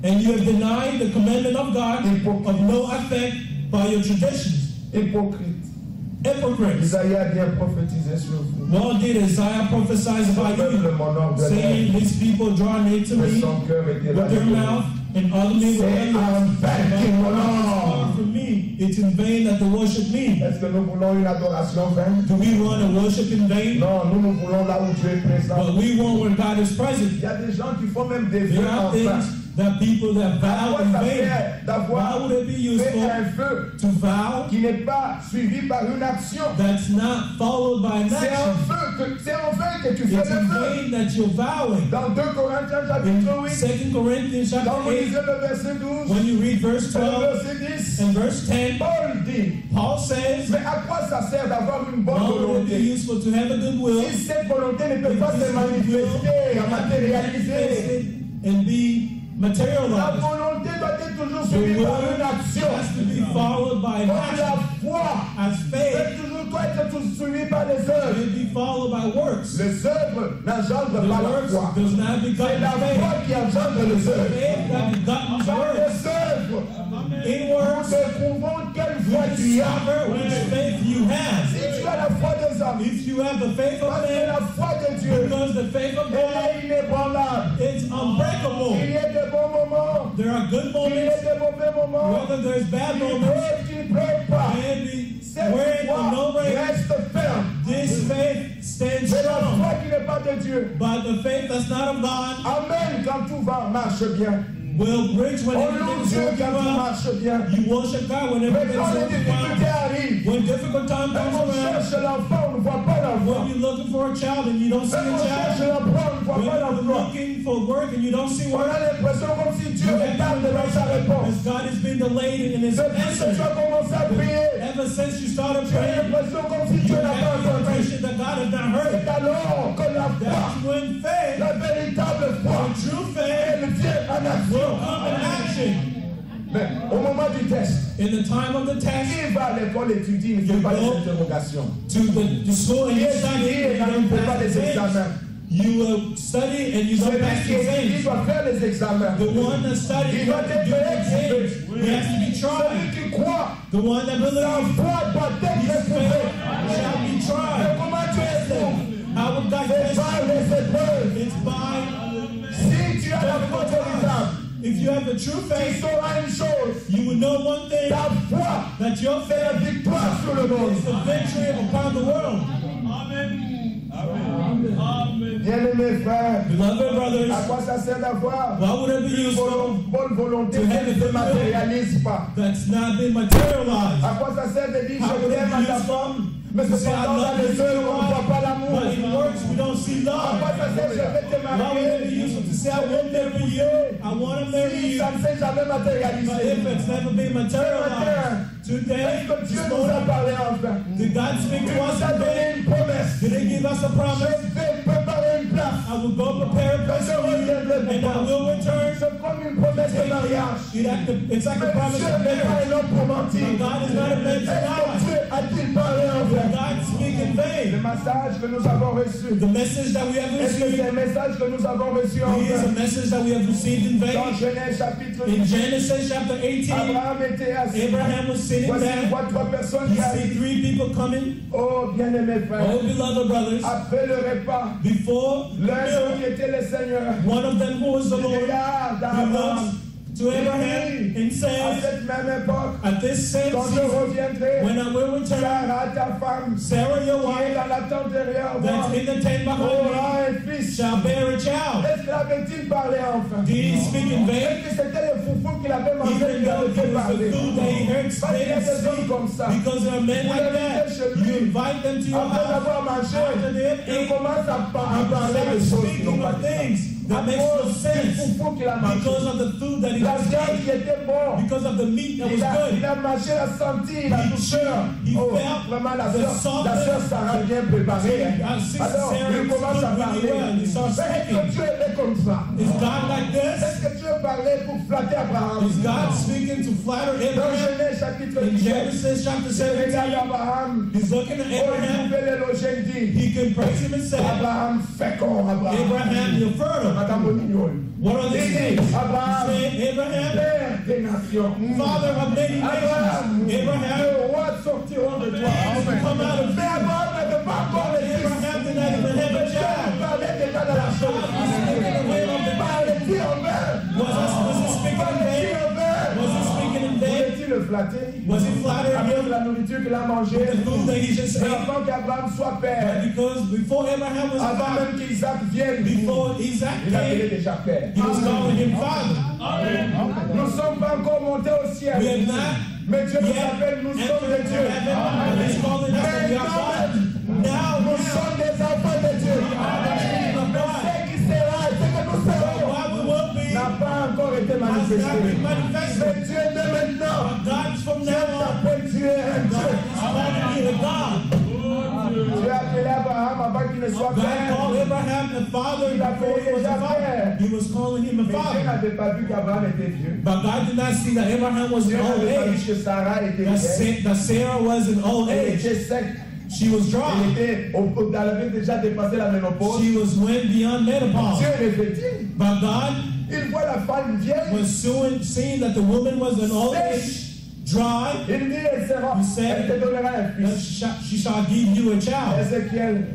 and you have denied the commandment of God of no effect by your traditions. Hypocrite. Hypocrites. Isaïe a bien prophétisé sur vous. What did Isaiah prophesy about you? Saying, these people draw near to me Mais son cœur était là. with their mouth and utterly with their C'est en lips. vain qu'ils But m'honorent. far from me, it's in vain that they worship me. Est-ce que nous voulons une adoration vaine? Do we want to worship in vain? Non, nous voulons là où Dieu est présent. But we want where God is present. Il y a des gens qui font même des vœux There are en vain. things that people that vow in Ça vain. fait d'avoir Why would it be fait useful un vœu to vow qui n'est pas suivi par une action. that's not followed by an C'est en action? vain que tu fais It's le in vœu. vain that you're vowing. Dans 2 Corinthiens In chapitre 8, 2 Corinthians quand chapter vous 8, lisez le verset 12, when you read verse et le 12 verset 10, and verse 10, Paul dit, Paul says, mais à quoi ça sert d'avoir une bonne "Why would it be volonté useful to have a good will si cette volonté ne peut pas se manifester, matérialiser? and be La materialized? volonté doit être toujours The suivie par will une action. has to be followed by an Comme la action. foi As faith doit toujours doit être suivie par les œuvres. will be followed by works. Les œuvres n'engendrent The pas la works foi. does not C'est beget la faith. foi qui engendre les œuvres. Faith that begotten Par works. les œuvres, In nous works, découvrons quelle foi we tu as. discover which faith you have. Si tu as la foi des hommes, If you have the faith of parce que man, la foi de Dieu, because the faith of elle God, est inébranlable. it's unbreakable. Il y a de bons moments, There are good il y moments, a de mauvais moments. whether there's bad Il moments, pleut, il ne pleut pas. maybe Cette rain or no foi rain, reste ferme. this faith stands C'est la strong. foi qui n'est pas de Dieu. But the faith that's not of God Amen, quand tout va, marche bien. will bridge when On loue everything's Dieu working quand tout well. marche bien. You worship God when Mais everything's quand les working difficultés well. arrivent, When difficult time même comes on around, cherche l'enfant, on ne voit pas l'enfant. when you're looking for a child and you don't see Même a on cherche child, l'emploi, on ne voit when pas you're l'emploi. looking for work and you don't see On work, a l'impression comme si Dieu you retarde dans sa have réponse. as God has been delayed in His Depuis que tu answer. as commencé à prier, Ever since you started tu as praying, l'impression comme si you Dieu n'a pas have the entendu. impression that God has not heard C'est it. alors que la foi, That's when faith, la véritable foi, true faith, elle vient en will action. come in action. Mais au moment du test, In the time of the test, qui va à l'école étudier, il ne fait pas les interrogations. to the school and Qui you study étudie et and you ne don't fait pas pass les the exams. examens. You will study and you don't Celui pass qui the étudie exams. doit faire les examens. The one that studies, Il you doit have to être do the examen. exams. He has to be Celui tried. qui croit, The one that sa believes, foi doit être his éprouvée. faith shall be Mais tried. comment tu éprouves? How would God C'est test par you? les épreuves. It's by, Si tu as la foi véritable, if you have the true tu faith, sauras une chose. you will know one thing, Ta foi, that your c'est la faith victoire sur le monde. is the victory upon the world. Bien-aimés frères, Beloved brothers, à quoi ça sert d'avoir why would it be une useful bonne volonté to qui have ne a se good will matérialise pas? that's not been materialized? À quoi ça sert de dire How je would it t'aime be à ta useful femme, mais to say I cependant dans love les you œuvres to on ne voit pas l'amour? but in works we don't see À love? quoi ça sert je vais te Why would it be marier? useful to say I will marry you? I want to marry Si you. ça ne s'est jamais But matérialisé. if it's never been materialized, today, Est-ce que Dieu this nous a morning, parlé enfin? did God speak Il to us nous a donné today? une promesse. Did He give us a Je promise? vais préparer une place. I will go prepare a place for you, and I will return. C'est comme une promesse de mariage. It's like a Mais promise Dieu of n'est pas marriage. un homme pour mentir. But God is not a man to Est-ce que lie. Dieu a-t-il parlé enfin? God speak in Le vain. message que nous avons reçu. The message that we have Est-ce que c'est received un message que nous avons reçu is a enfin? message that we have received in Dans vain. Genèse chapitre In 10, Genesis chapter 18, Abraham était assis. Abraham was sitting Voici une there. voix, trois personnes He qui see arrivent. 3 people coming. Oh, bien-aimés frères. Oh, beloved brothers, Après le repas, before the l'un meal, qui était le Seigneur, one of them who was the il Lord, regarde he Abraham. looks to Abraham and À says, cette même époque, at this same quand je season, reviendrai, when I will return, Sarah, ta femme, Sarah, your qui est wife, dans la tente derrière moi, that's in the tent behind aura un me, fils. shall bear a child. Est-ce qu'il avait-il parlé enfin? Did he speak in vain? Est-ce que c'était le foufou qu'il avait mangé Even qui though avait it fait was parler? the food that he heard Parce qu'il y a des hommes speak, comme ça. because there are men like that. You invite them to your Après house, avoir mangé, after they have il eaten, commence à parler start des choses qui n'ont speaking pas of de sens. things that makes À no cause du sense foufou qu'il a mangé. because of the food that he La was viande eating, qui était bonne. because of the meat that was Il good. a mangé, il a senti la He douceur. he Oh, felt vraiment, la the sœur Sarah bien préparée. Our sister Alors, Sarah il commence à stood really parler. well. He starts Mais est-ce que speaking. Dieu était comme ça? Is God like this? Est-ce que Dieu parlait pour flatter Abraham? Is God speaking to flatter Dans Abraham? Genèse chapitre In 17, Genesis chapter il regarde 17, Abraham. he's looking at Oh, il Abraham. pouvait l'éloger, il dit, He can praise him and say, Abraham fécond, Abraham. Abraham, you're fertile. Madame Bonignol. What are they Il saying? dit, He's Abraham, saying, Abraham, père des nations. father of many Abraham, nations. Abraham, le roi sorti flatté Was he flattered avec him? la nourriture qu'il a mangée? The food that he just Mais ate? avant qu'Abraham soit père, Because before Abraham was avant father, même qu'Isaac vienne, before Isaac il l'appelait came, déjà père. he was calling him father. Nous ne sommes pas encore montés au ciel. We have not Mais Dieu nous yet appelle, nous sommes entered des into dieux. heaven. He's calling us to be our God. Now, Nous sommes des enfants de Dieu. Mais ce qui sera, ce que nous serons, what we will be n'a pas encore été has not manifesté. been manifested. Mais Dieu de maintenant, But God from Dieu now on, t'appelle, tu es un God Dieu. is calling you a God. Dieu a appelé Abraham avant qu'il ne soit God père. called Abraham a father before he was a father. He was calling him a Mais Dieu father. n'avait pas vu qu'Abraham était vieux. But God did not see that Abraham was Dieu in old n'avait pas vu age. que Sarah était That vieille. Sarah was in old Elle age. était sec. She was Elle dry. était, elle avait déjà dépassé la ménopause. She was went beyond menopause. Dieu réfléchit. But God Il voit la femme vieille. was seeing that the woman was in old age, dry, Il dit, elle sera, He said, elle te donnera un that fils. she shall give you a child. Ézéchiel,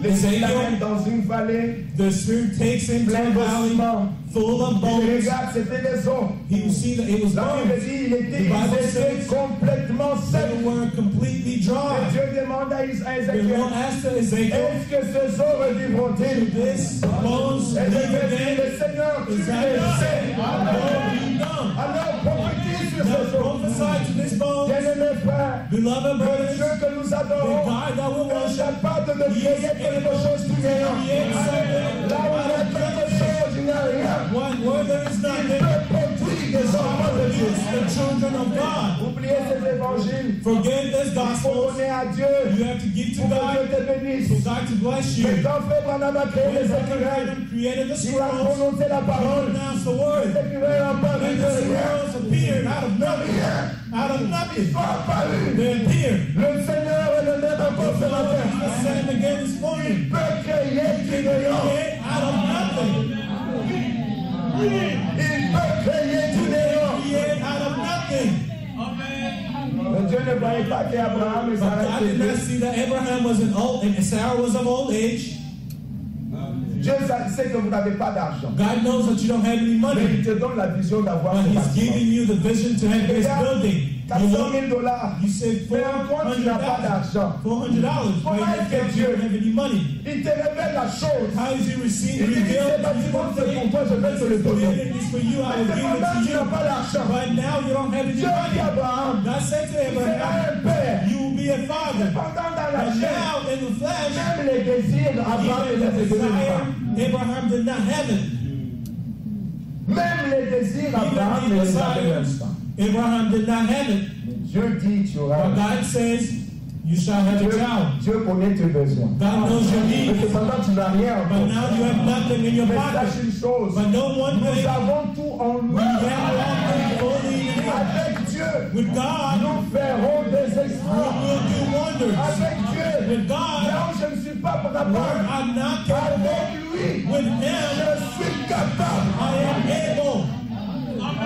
l'Esprit l'amène dans une vallée The Spirit takes him to a pleine valley d'ossements. full of Il bones. regarde, c'était des os. He will see that it was La Bible bones. dit, ils The Bible étaient says complètement secs. they were completely Et dry. Dieu demande à The Ézéchiel, Lord asked Ezekiel, est-ce que ces os revivront-ils? this bones live Ézéchiel dit, again? le Seigneur, tu Is le that sais. Lord, you know? Alors prophétise sur Now ces os. prophesy to this bones, Bien-aimés frères, beloved le brothers, Dieu que nous the adorons God that we est worship, capable de He créer is quelque able chose qui n'est to rien. create something Là où il y a quelque chose, il n'y a rien. where there is Il nothing. peut produire des enfants de Dieu. It's the children of God. Oubliez ces évangiles. Forget this Il faut gospel. donner à Dieu You have to give to pour que Dieu God, te bénisse. for God to bless you. Mais quand Frère Branham a créé les écureuils, When created the il a scrolls, prononcé la he parole. pronounced the Les word, écureuils ont paru and de the rien. scrolls appeared out of nothing. Out of nothing, Ils ont apparu. they appeared. Le Seigneur est le même encore ce matin. The same again this morning. Il peut créer qui n'est rien. Create out of nothing. Il peut créer qui n'est rien. Create out of nothing. Mais Dieu ne voyait pas qu'Abraham et But Sarah God étaient did not vieux. see that Abraham was an old and Sarah was of old age. Dieu sait que vous n'avez pas d'argent. God knows that you don't have any Mais money, il te donne la vision d'avoir but ce He's bâtiment. giving you the vision to have this building. You 400 look, 000 dollars. you said Mais en compte, tu n'as pas d'argent. $400. Why Comment est-ce que you Dieu- don't have any money? Il te révèle la chose. How is He Il receiving dit, ce revealed? bâtiment, c'est pour toi, je vais te le donner. It's for you, I Mais will give cependant, it tu to n'as you. pas d'argent. But now you don't have any Dieu dit money. à Abraham, God said to tu seras Abraham, un père. you will be a father. Cependant, dans la But chair, now in the flesh, même les désirs, Abraham ne even the les donnait desire, pas. Abraham did not have it. Même les désirs, Abraham Even ne the les avait même desires, pas. Abraham did not have it. Dieu dit, tu auras. But God says, you shall have a child. Dieu connaît tes besoins. God knows your Mais needs. cependant, tu n'as rien But encore. now you have nothing in your Mais pocket. sache une chose, But know one nous thing, avons tout en nous. we have all things fully in Him. Avec Dieu, With God, nous ferons des we exploits. will do wonders. Avec Dieu, With God, là où je ne suis pas where capable, I'm not capable, avec lui, with je Him, suis capable. I am able.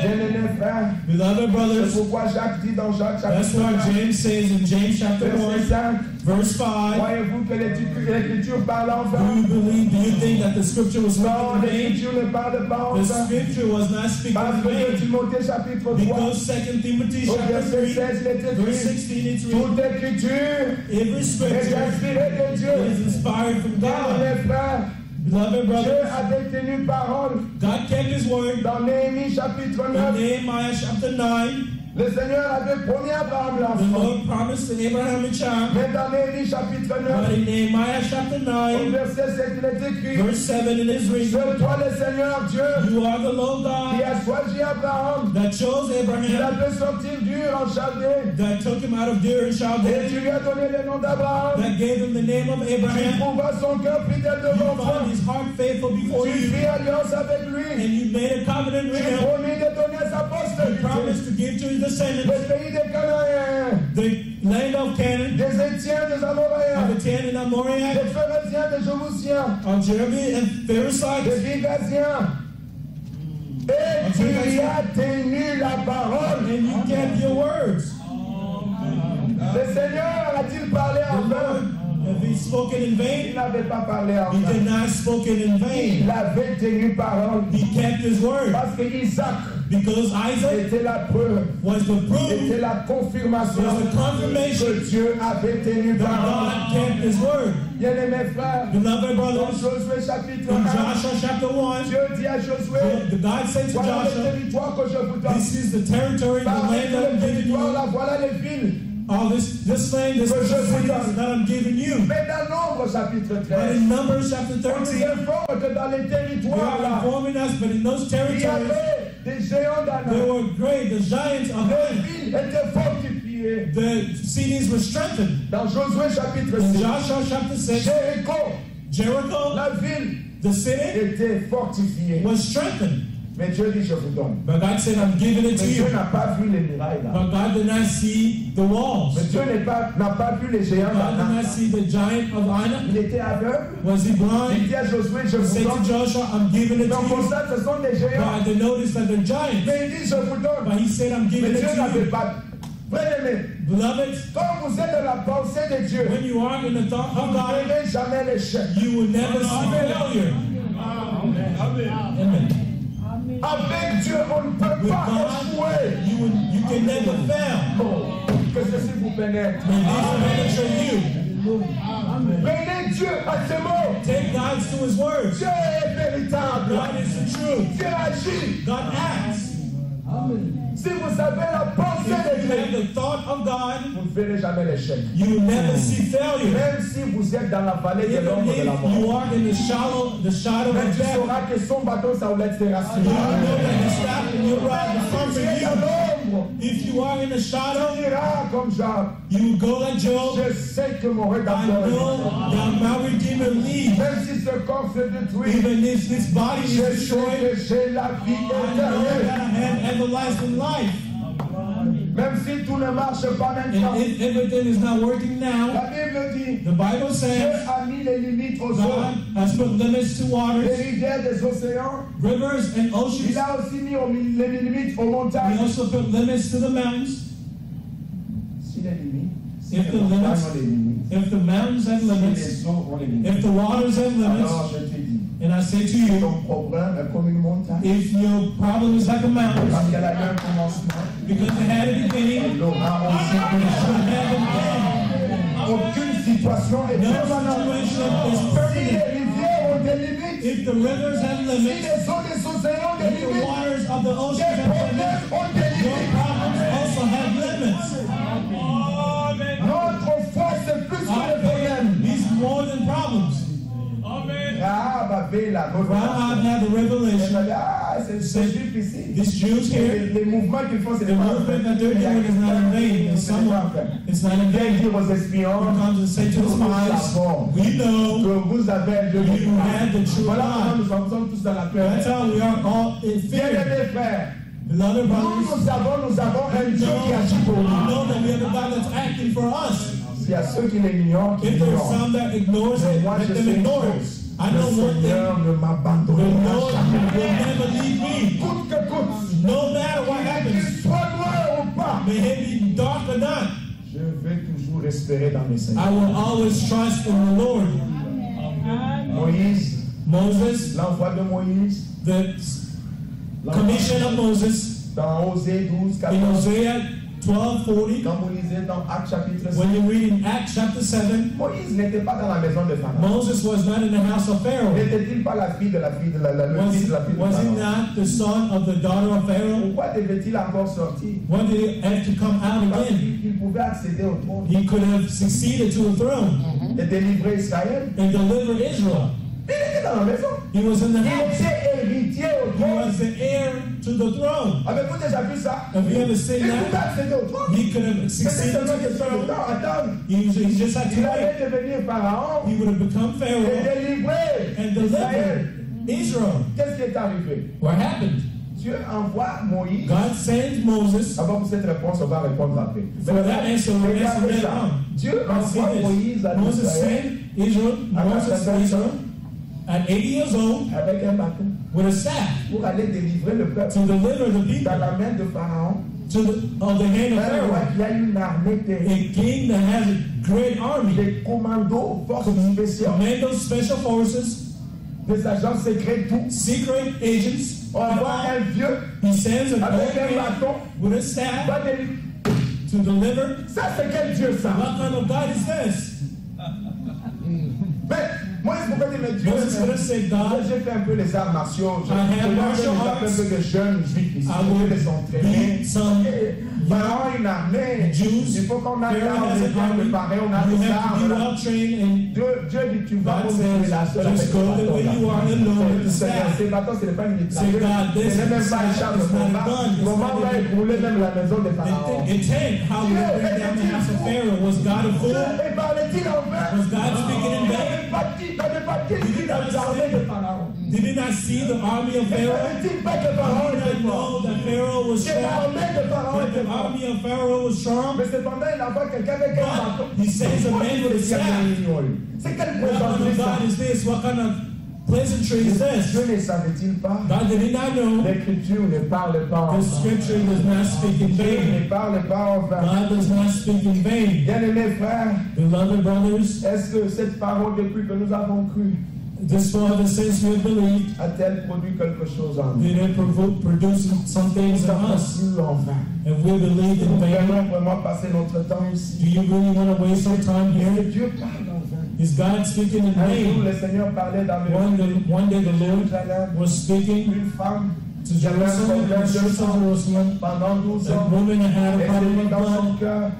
Bien-aimés frères, Beloved c'est brothers, pourquoi Jacques dit dans Jacques that's chapitre why 1, James says in James chapter verset 1, 5, verse 5, croyez-vous que l'Écriture parle en do vain? you think that the scripture was Non, spoken in vain? l'Écriture ne parle pas en The vain. scripture was not speaking Parce in que 2 vain. Timothée chapitre 3, Because 2 Timothy au chapter verset 3, 16, il est verse écrit, 16, it's written, toute Écriture every est scripture inspirée de Dieu. is inspired from God. Bien-aimés frères, Beloved Dieu brothers, avait tenu parole God kept His word. dans Néhémie chapitre In 9. Nehemiah chapter 9, Le Seigneur avait promis à Abraham the l'enfant. Lord promised to Abraham a child. Mais dans Néhémie chapitre But 9, in Nehemiah chapter au 9, verset 7, il est écrit, verse 7, it is written, c'est toi le Seigneur Dieu you are the Lord qui God a choisi Abraham. that chose Tu l'as Abraham, fait sortir d'Ur en Chaldée. that took him out of Ur and Et Chaldea, tu lui as donné le nom d'Abraham. that gave him the name of Tu Abraham. trouvas son cœur fidèle You devant toi. found his heart faithful before Tu you, fis alliance avec lui. and you made a covenant with Tu him. promis de donner sa He postérité. promised to give to his Le descendants pays des Cananéens, the land of Canaan, des Étiens, des Amoréens, of the Canaan and des Moriah, Phéréziens, des Jébusiens, of Jeremy and des Pharisaites. Vigasiens. Et tu y as tenu la parole. And you kept your words. Le Seigneur a-t-il parlé The en vain? Lord, have He spoken in Il vain? n'avait pas parlé en He did vain. not spoken in Il vain. avait tenu parole. He kept His word. Parce que Isaac Because Isaac était la preuve, was the proof était la confirmation was the confirmation que Dieu avait tenu that parole. God kept his word. Bien-aimés frères, Beloved dans brothers, Josué chapitre in 1, Joshua chapter 1, Dieu dit à Josué, the God said to voilà le Joshua, territoire que je vous donne. this is the territory, the Parmi land that I'm le giving territoire, you. là, voilà les villes. Oh, this land, this is the cities that I'm giving you. Mais dans Nombre chapitre But 13, in Numbers chapter on nous 13, informe que dans les they territoires, are là, informing us, but in those il y territories, avait des géants they d'Anak. were great, the giants of Les Anak. villes étaient fortifiées. The cities were strengthened. Dans Josué chapitre In 6, Joshua chapter 6, Jéricho, Jericho, la ville, the city, était fortifiée. was strengthened. Mais Dieu dit, je vous donne. But God said, I'm giving it Mais to Dieu you. n'a pas vu les murailles là. But God did not see the walls. Mais Dieu n'a pas vu les géants God did not d'Anak. see the giant of Anak. Il était aveugle. Was he Il blind? dit à Josué, je He vous said to donne. Joshua, I'm giving it Donc to pour you. ça, ce sont des géants. But they noticed that they're giants. Mais il dit, je vous donne. But he said, I'm Mais giving it Dieu to n'avait you. pas. Bien-aimés, Beloved, quand vous êtes dans la pensée de Dieu, when you are in the thought vous of ne God, verrez jamais l'échec. you will never see failure. Amen. Avec Dieu, on ne peut With pas God, échouer. you can never fail. Oh, que ceci vous pénètre. May this penetrate you. Prenez Dieu à ses mots. Take God to his words. Dieu est véritable. God is the truth. Dieu agit. God acts. Si vous avez la pensée If de you have Dieu, the thought of God, vous ne verrez jamais l'échec. you will never see failure. Même si vous êtes dans la vallée de Even l'ombre de la if mort. you are in the shadow Mais of tu death, sauras que son bâton, ça va être you rassuré. know that his staff and your rod will Si comfort tu es dans you. l'ombre, If you are in the shadow, tu iras comme Job. you will go like Job. Je sais que mon I rédempteur est know vivant. that my Redeemer lives. Même si ce corps se détruit, Even if this body is je sais destroyed, que j'ai la vie I know that I éternelle. have everlasting life. Même si tout ne marche pas maintenant. And if everything is not working now, La Bible dit, the Bible Dieu says a mis les limites aux God eaux, has put limits to les waters, rivières des océans. rivers, and Il oceans. a aussi mis les limites aux He montagnes. also put limits to the mountains. Si les limites, si If les the montagnes limits- ont des limites, If the mountains have si limits, les eaux ont des limites, if the waters have limits, alors je te dis, and I say to you, ton problème est comme une montagne. if your problem is like a mountain, Parce qu'elle a eu un commencement, because it had a beginning, elle aura aussi it une should fin. have an end. Aucune situation est No permanente. situation is Si permanent. les rivières ont des limites, If the rivers have si limits, les eaux des océans ont des if the limites, waters of the oceans tes have problèmes limits, ont des your limites. problems also have limits. Notre foi, c'est plus que Our les problèmes. faith is more than problems. Rahab avait la Rahab had the Elle revelation. avait, ah, c'est difficile. These Jews here, Les mouvements qu'ils font, c'est the movement that they're doing is not in vain. It's somewhat, it's not in vain. dire aux espions, He comes and say to the spies, we know que vous avez un Dieu you have the true Voilà comment God. nous sommes tous dans la peur. That's how we are all in Bien fear. aimés frères, Beloved brothers, nous avons un Dieu qui agit pour we nous. know that we have a God that's acting for us. S'il y a ceux qui l'ignorent, qui If there's l'ignorent. some that ignores it, Moi, let je them sais une ignore it. chose. I Le know one thing. Seigneur ne The m'abandonnera Lord jamais. will never leave me. Coûte que coûte, No matter what qu'il happens, soit noir ou pas, may it be dark or not, je vais toujours espérer dans mes Seigneurs. I will always trust in the Lord. Moïse, Moses, l'envoi de Moïse, the commission of Moses dans Osée 12, in 14. Hosea 12:40. Quand vous lisez dans Actes chapitre 5, When you read in Acts chapter 7, Moïse n'était pas dans la maison de Pharaon. Moses was not in the house of Pharaoh. N'était-il pas la fille de la fille de le fils de la fille de Was he Pharaon? not the son of the daughter of Pharaoh? Pourquoi devait-il encore sortir? When did he have to come out Parce again? qu'il pouvait accéder au trône He could have succeeded to the throne et délivrer Israël. and deliver Israel. Il était dans la maison. He was in the Il house. était héritier au He trône. was the heir to the throne. Avez-vous déjà vu ça? Have you ever seen Il pouvait that? accéder au trône. He could have Mais c'est succeeded seulement to the question de throne. temps. Attends. He just had to Il wait. allait devenir pharaon He would have become et Pharaoh délivrer and Israël. delivered Israel. Qu'est-ce qui est arrivé? What happened? Dieu envoie Moïse. God sent Moses. Avant cette réponse, on va répondre après. For that answer, we'll answer Regardez later ça. on. Dieu Now see envoie Moïse this. à Moses Israël sent Israel, Moses Israel at 80 years old avec un bâton with a staff pour aller délivrer le peuple to deliver the people dans la main de Pharaon. to the hand of Un roi Pharaoh, qui a une armée terrible. a king that has a great army, Des commandos, forces spéciales, commando special forces, des agents secrets, tout. secret agents, On voit un vieux He sends a avec un old man bâton. with a staff Va délivrer. to deliver. Ça, c'est quel Dieu ça? What kind of God is this? Mais Moïse, pourquoi tu me dis Moses could have said, God, j'ai fait un peu les arts martiaux. I have martial J'ai arts. fait un peu de jeunes juifs ici. I Je will vais les entraîner. beat some Pharaon, une armée. Jews. Il faut qu'on aille Pharaoh là, has on est an bien army. préparé, on a You des have to be armes. well trained, and Dieu dit, tu vas God vous says, la seule avec just go le the way bâton, you là. are alone with the Seigneur, staff. ces bâtons, ce n'est pas une Say, God, mitrailleuse. this Ce n'est même is pas un not- char de it's not a combat. gun, it's Comment not on va a- ébrouler même la maison de Pharaon? Intent, how we bring down the house of Pharaoh. Was God a fool? Et parlait-il en vain? Was God speaking in Il vain? n'avait pas dit dans l'armée de Pharaon. Did he not see the army of Il Pharaoh? n'avait pas que Pharaon Did he était not fort. know that Pharaoh was Que strong? l'armée de Pharaon That était the forte. army of Pharaoh was strong? Mais cependant, il envoie quelqu'un avec un bâton. But he sends a man with a staff. C'est quel What kind présentement of ça? God is this? What kind of pleasantry is this? Dieu ne savait-il pas? God did he not know? L'Écriture ne parle pas en The vain. scripture does not speak in Dieu vain. ne parle pas en vain. God does not speak in vain. Bien-aimés frères, Beloved brothers, est-ce que cette parole depuis que nous avons cru this father since we have believed, a-t-elle produit quelque chose en nous? did it produce some things Nous in avons us? cru en vain. Have we believed in Nous vain? voulons vraiment passer notre temps Do ici. you really want to waste some time Et here? Dieu parle en vain. Is God speaking in Un jour, vain? le Seigneur parlait dans le One day the Lord Jérusalem. was speaking Une femme to Jerusalem, the streets of Jerusalem. pendant 12 A ans, woman that had a et problem c'est with dans son blood cœur.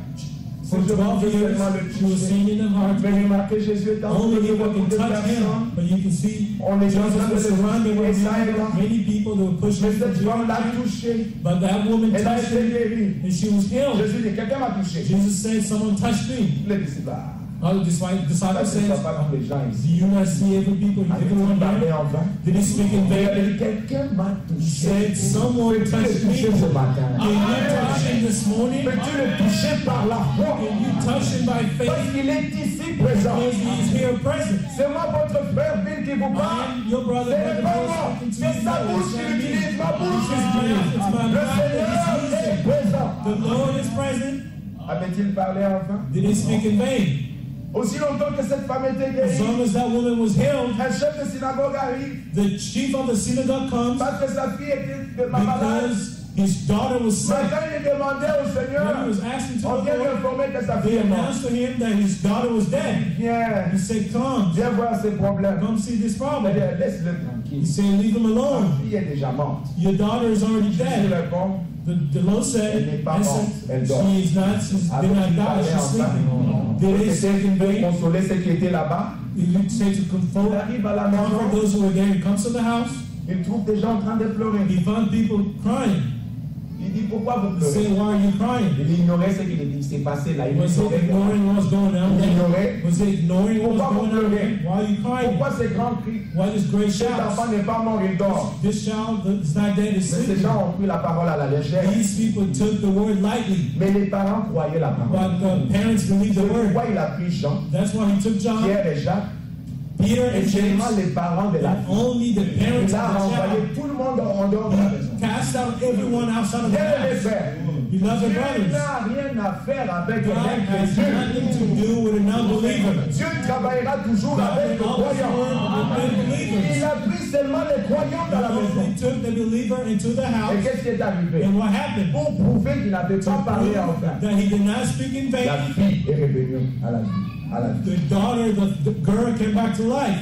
for Si je 12 pouvais years. seulement le She was toucher. seen in the heart. Mais remarquez, Jésus est entouré Only de if we beaucoup can de touch personnes. him, but you can see On est en Jesus train de was surrounded le with toucher, ça et là. many people that were pushing Mais him from cette femme l'a Jerusalem. touché. But that woman Elle a touched été him, guérie. and she was healed. Jésus dit, quelqu'un m'a touché. Jesus said, someone touched me. Les disciples, ah, All the disciples ça ne says, soit pas comme les gens do ici. you not see every people? Everyone A-t-il parlé there? en vain? Did he speak in Il a vain? dit, quelqu'un m'a He touché. said, someone Peux-tu le touched me. toucher ce matin? Can you touch him this morning? Peux-tu le toucher par la foi? Can you touch him by Parce faith? qu'il est ici présent. Because he is here present. C'est moi votre frère Bill qui vous I parle. am your brother, Ce n'est brother, pas Bill, moi. speaking to C'est you. sa No, bouche it's qui not me. l'utilise. Ma bouche It's est my libre. mouth, it's my Le mouth Seigneur that is est using. présent. The Lord is present. Avait-il parlé en vain? Did he speak in vain? Aussi longtemps que cette femme était As guérie, long as that woman was healed, un chef de synagogue arrive the chief of the synagogue comes parce que sa fille était de malade. because his daughter was sick. Mais quand il demandait au Seigneur, When he was asking to on the vient Lord, d'informer que sa they fille est morte. announced to him that his daughter was dead. Viens, He said, come, viens voir ses problèmes. come see this Il problem. dit, laisse-le He tranquille. said, leave him Sa alone. fille est déjà morte. Your daughter is already Jésus dead. répond, The Lord said, Elle n'est pas I morte, elle said, dort. she is not, she did not avait-il die, parlé she's en vain? sleeping. Did he speak in C'était pour vain? consoler ceux qui étaient là-bas. Did you say to Il comfort, arrive à la comfort maison, those who were there? He comes to the house, il trouve des gens en train de pleurer. he found people crying. Il dit, pourquoi vous He pleurez? said, why are you crying? Il ignorait ce qui s'est passé là. Il Was he ignorait. ignoring what was going on Il there? ignorait. Was he ignoring what was Pourquoi going vous on there? pleurez? Why are you crying? Pourquoi ces grands cris? Why this great Cet shout? enfant n'est pas mort, il dort. This child is not dead, is Mais ces sleeping. gens ont pris la parole à la légère. These people took the word lightly, Mais les parents croyaient la parole. but the parents believed the word. Pourquoi il a pris Jean, That's why he took John, Pierre et Jacques, Peter, et and James, seulement les parents de la and fille. only the parents Il of a the renvoyé child. tout le monde en dehors de la maison. Cast out everyone outside of the Bien les house. frères, Beloved Dieu brothers, n'a rien à faire avec God un has incrédule. nothing to do with a non-believer. Dieu travaillera toujours God avec les will always croyants. work with Il believers. a pris seulement les croyants He dans la maison. only took the believer into the Et house, qu'est-ce qui est arrivé? and what happened? Pour prouver qu'il n'avait pas parlé en vain, That he did not speak in la vain. fille est revenue à la vie. À la vie. The daughter, the girl came back to life.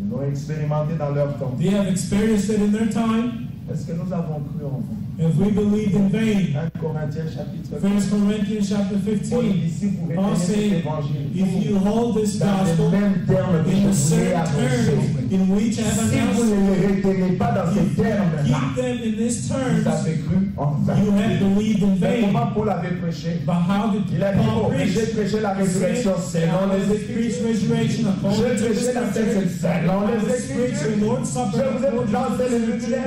Ils l'ont expérimenté dans leur temps. They have experienced it in their time. Est-ce que nous avons cru en vain? If we believed in vain, 1 Corinthiens chapitre 1 Corinthians chapter Paul 15, dit, si vous Paul retenez cet said, évangile, if you hold this dans les gospel mêmes termes que in je the vous ai certain annoncés, terms in which I have si vous announced, ne les retenez pas dans ces termes-là, keep them in these vous terms, avez cru en vain. you have believed in Mais vain. comment Paul avait prêché? But how did Il a dit, Paul oh, preach? j'ai prêché la résurrection selon les Preach Écritures. resurrection Je according to the prêchais la scripture. Sainte selon les Preach Écritures. the Lord's Supper Je vous ai according to lancé the scripture.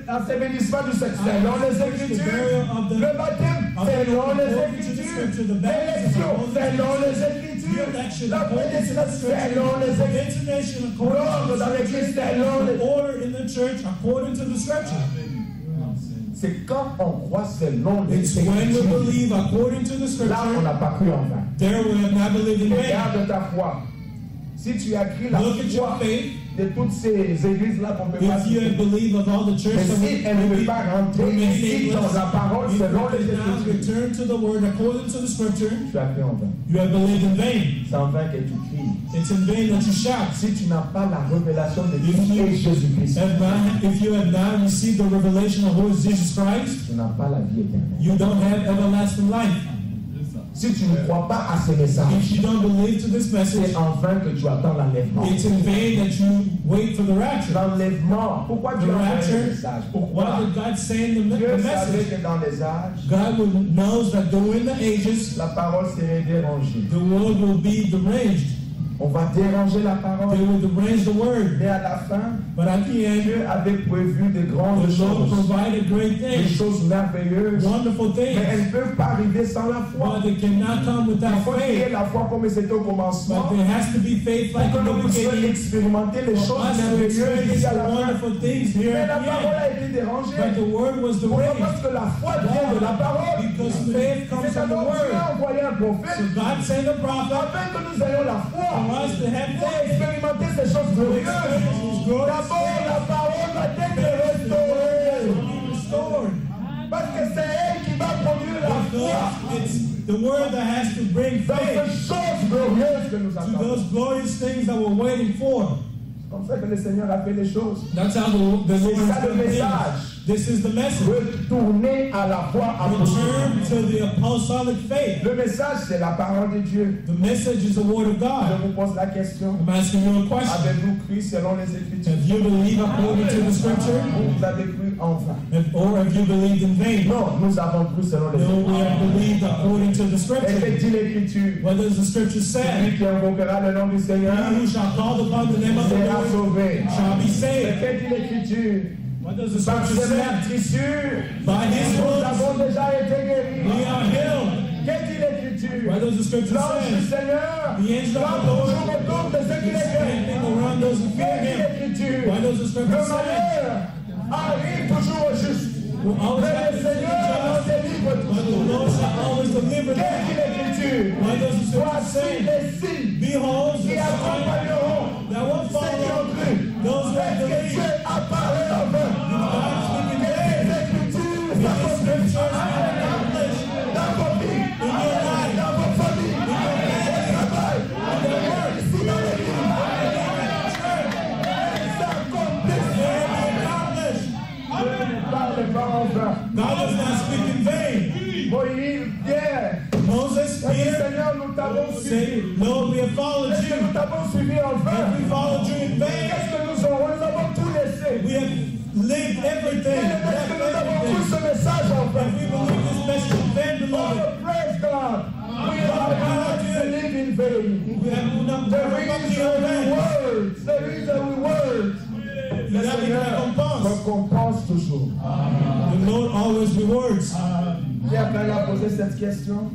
l'assainissement du sexe selon les Écritures. Le baptême selon les Écritures. L'élection selon les Écritures. La prédestination selon les Écritures. Destination L'ordre dans l'Église selon les Écritures. order in the church according to the scripture. C'est quand on croit selon les It's when we Écritures. believe according to the Là, on scripture, n'a pas cru en vain. there we have not believed in vain. Regarde ta foi. Si tu as cru la Look at your foi faith. de toutes ces églises-là qu'on peut pas If you citer. believe of all the church Mais that si elle ne veut pas rentrer ici dans la parole if selon les you did not Écritures, return to the word according to the scripture, tu as fait en vain. you have believed in vain. C'est en vain que tu cries. It's in vain that you shout. Si tu n'as pas la révélation de qui est Jésus-Christ, If you have not received the revelation of who is Jesus Christ, tu n'as pas la vie éternelle. you don't have everlasting life. Si tu ne crois pas à ce message, If you don't believe to this message, c'est en vain que tu attends l'enlèvement. it's in vain that you wait for the rapture. L'enlèvement, pourquoi Dieu The a envoyé rapture, le message? what Pourquoi? did God say in the Dieu savait message? que dans les âges, God knows that during the ages, la parole serait dérangée. the world will be deranged. On va déranger la They parole. will derange the word. Mais à la fin, But at the end, Dieu avait prévu de grandes the Lord choses, provided great des things, choses merveilleuses. wonderful Mais things, elles ne peuvent pas arriver sans la foi. but they cannot come Il without faut qu'il y ait faith. la foi comme c'était au commencement. But there has to be faith Pour like que in nous the puissions beginning. expérimenter les For choses us to merveilleuses experience ici à the la fin. wonderful things here Mais at la the parole end. a été dérangée. But the word was Pourquoi? deranged. Parce que la foi vient de la parole. Because faith comes C'est from the alors Dieu word. a envoyé un prophète So God sent a prophet afin que nous ayons la foi for us to have pour faith. expérimenter ces choses glorieuses. D'abord, la parole va être restaurée. Restored. Parce que c'est elle qui va produire la foi Because it's the word that has to bring dans ces faith choses glorieuses que nous to attendons. those glorious things that we're waiting for. C'est comme ça que le Seigneur a fait les choses. That's how the Lord C'est has ça le done things. message. This is the message. Retourner à la foi apostolique. Return to the apostolic faith. Le message, c'est la parole de Dieu. The message is the word of Je God. vous pose la question. I'm asking you a question. Avez-vous cru selon les Écritures? Have you believed according to the scripture? Ou vous avez cru en vain? Or have you believed in vain? Non, nous avons cru selon les No, we Écritures. have believed according to the Et que scripture. dit l'Écriture? What does the scripture say? Celui qui invoquera le nom du Seigneur He who shall call upon the name of the sera Lord sauvé. shall be Et saved. que dit l'Écriture? What does the Par scripture ses say? meurtrissures, By his nous wounds avons déjà été guéris. we are healed. Que dit l'Écriture? What does the scripture L'ange du say? Seigneur The angel of campe the Lord toujours autour de ceux qui les craignent. Standing around those who Que fear dit him. l'Écriture? What does the Le scripture say? malheur arrive toujours au juste. Will always Mais have le to Seigneur en be délivre but the toujours. Lord shall always deliver Que them. dit l'Écriture? What does the scripture Voici say? les signes Behold, the qui sign accompagneront that will ceux qui ont follow cru. those who have Est-ce que believed. Dieu apparaît en vain? God speaking Que vain. les Écritures These s'accomplissent scriptures are accomplished dans vos vies, in your life. dans vos familles, au travail, ici dans l'église. Elles s'accomplissent. They will be accomplished. Dieu ne parle pas en vain. God does not speak in vain. Moïse, Pierre, Moses, a dit, Peter, Seigneur, nous t'avons suivi. say, Lord, we have followed Est-ce que you. nous t'avons suivi en vain? Have we followed you in vain? Qu'est-ce que nous aurons? Nous avons tout laissé. We have lived everything. Est-ce que nous avons cru Everything. ce message en vain? Have we believed this message in vain, beloved? Oh, praise God. We are not to live in vain. We have not There is a reward. There is a reward. Il y a une récompense. Récompense toujours. The Lord always rewards. Pierre, quand il a posé cette question,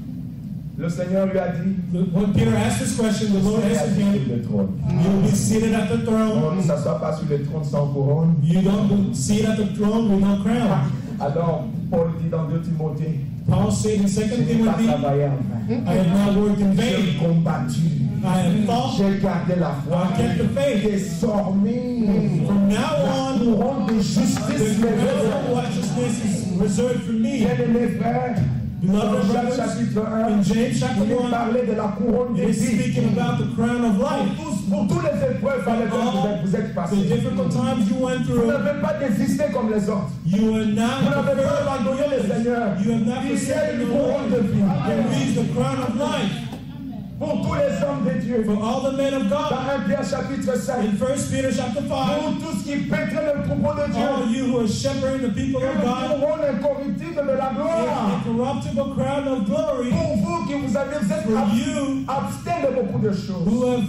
le Seigneur lui a dit, When Peter asked this question, the Lord answered him, sur le trône. you will be seated at the throne. On ne s'assoit pas sur le trône sans couronne. You don't sit at the throne with no crown. Alors, Paul dit dans 2 Timothée, Paul said in 2 je n'ai pas Timothy, travaillé en vain. I have not worked in J'ai vain. combattu. I have fought. J'ai gardé la foi. I kept the faith. Désormais, From now la on, couronne de the justice me crown réserve. of righteousness is reserved for me. Bien-aimés frères, dans Beloved Jacques brothers, chapitre 1, in James chapter il est 1, parlé de la couronne de it is vie. speaking about the crown of life. Pour tous les épreuves par lesquelles vous êtes The passés. difficult times you went Vous through, n'avez pas désisté comme les autres. you are Vous not n'avez pas abandonné le Seigneur. You have not Il y a forsaken une the couronne de Lord. vie. There is the crown of life Pour tous les hommes de Dieu. for all the men of Dans God. 1 Pierre chapitre 5. In 1 Peter chapter 5, Pour tous qui pétrent le troupeau de Dieu. all you who are shepherding the people of Une God, couronne incorruptible de la an gloire. incorruptible crown of glory Pour vous qui vous êtes for you abstain de beaucoup de choses. who have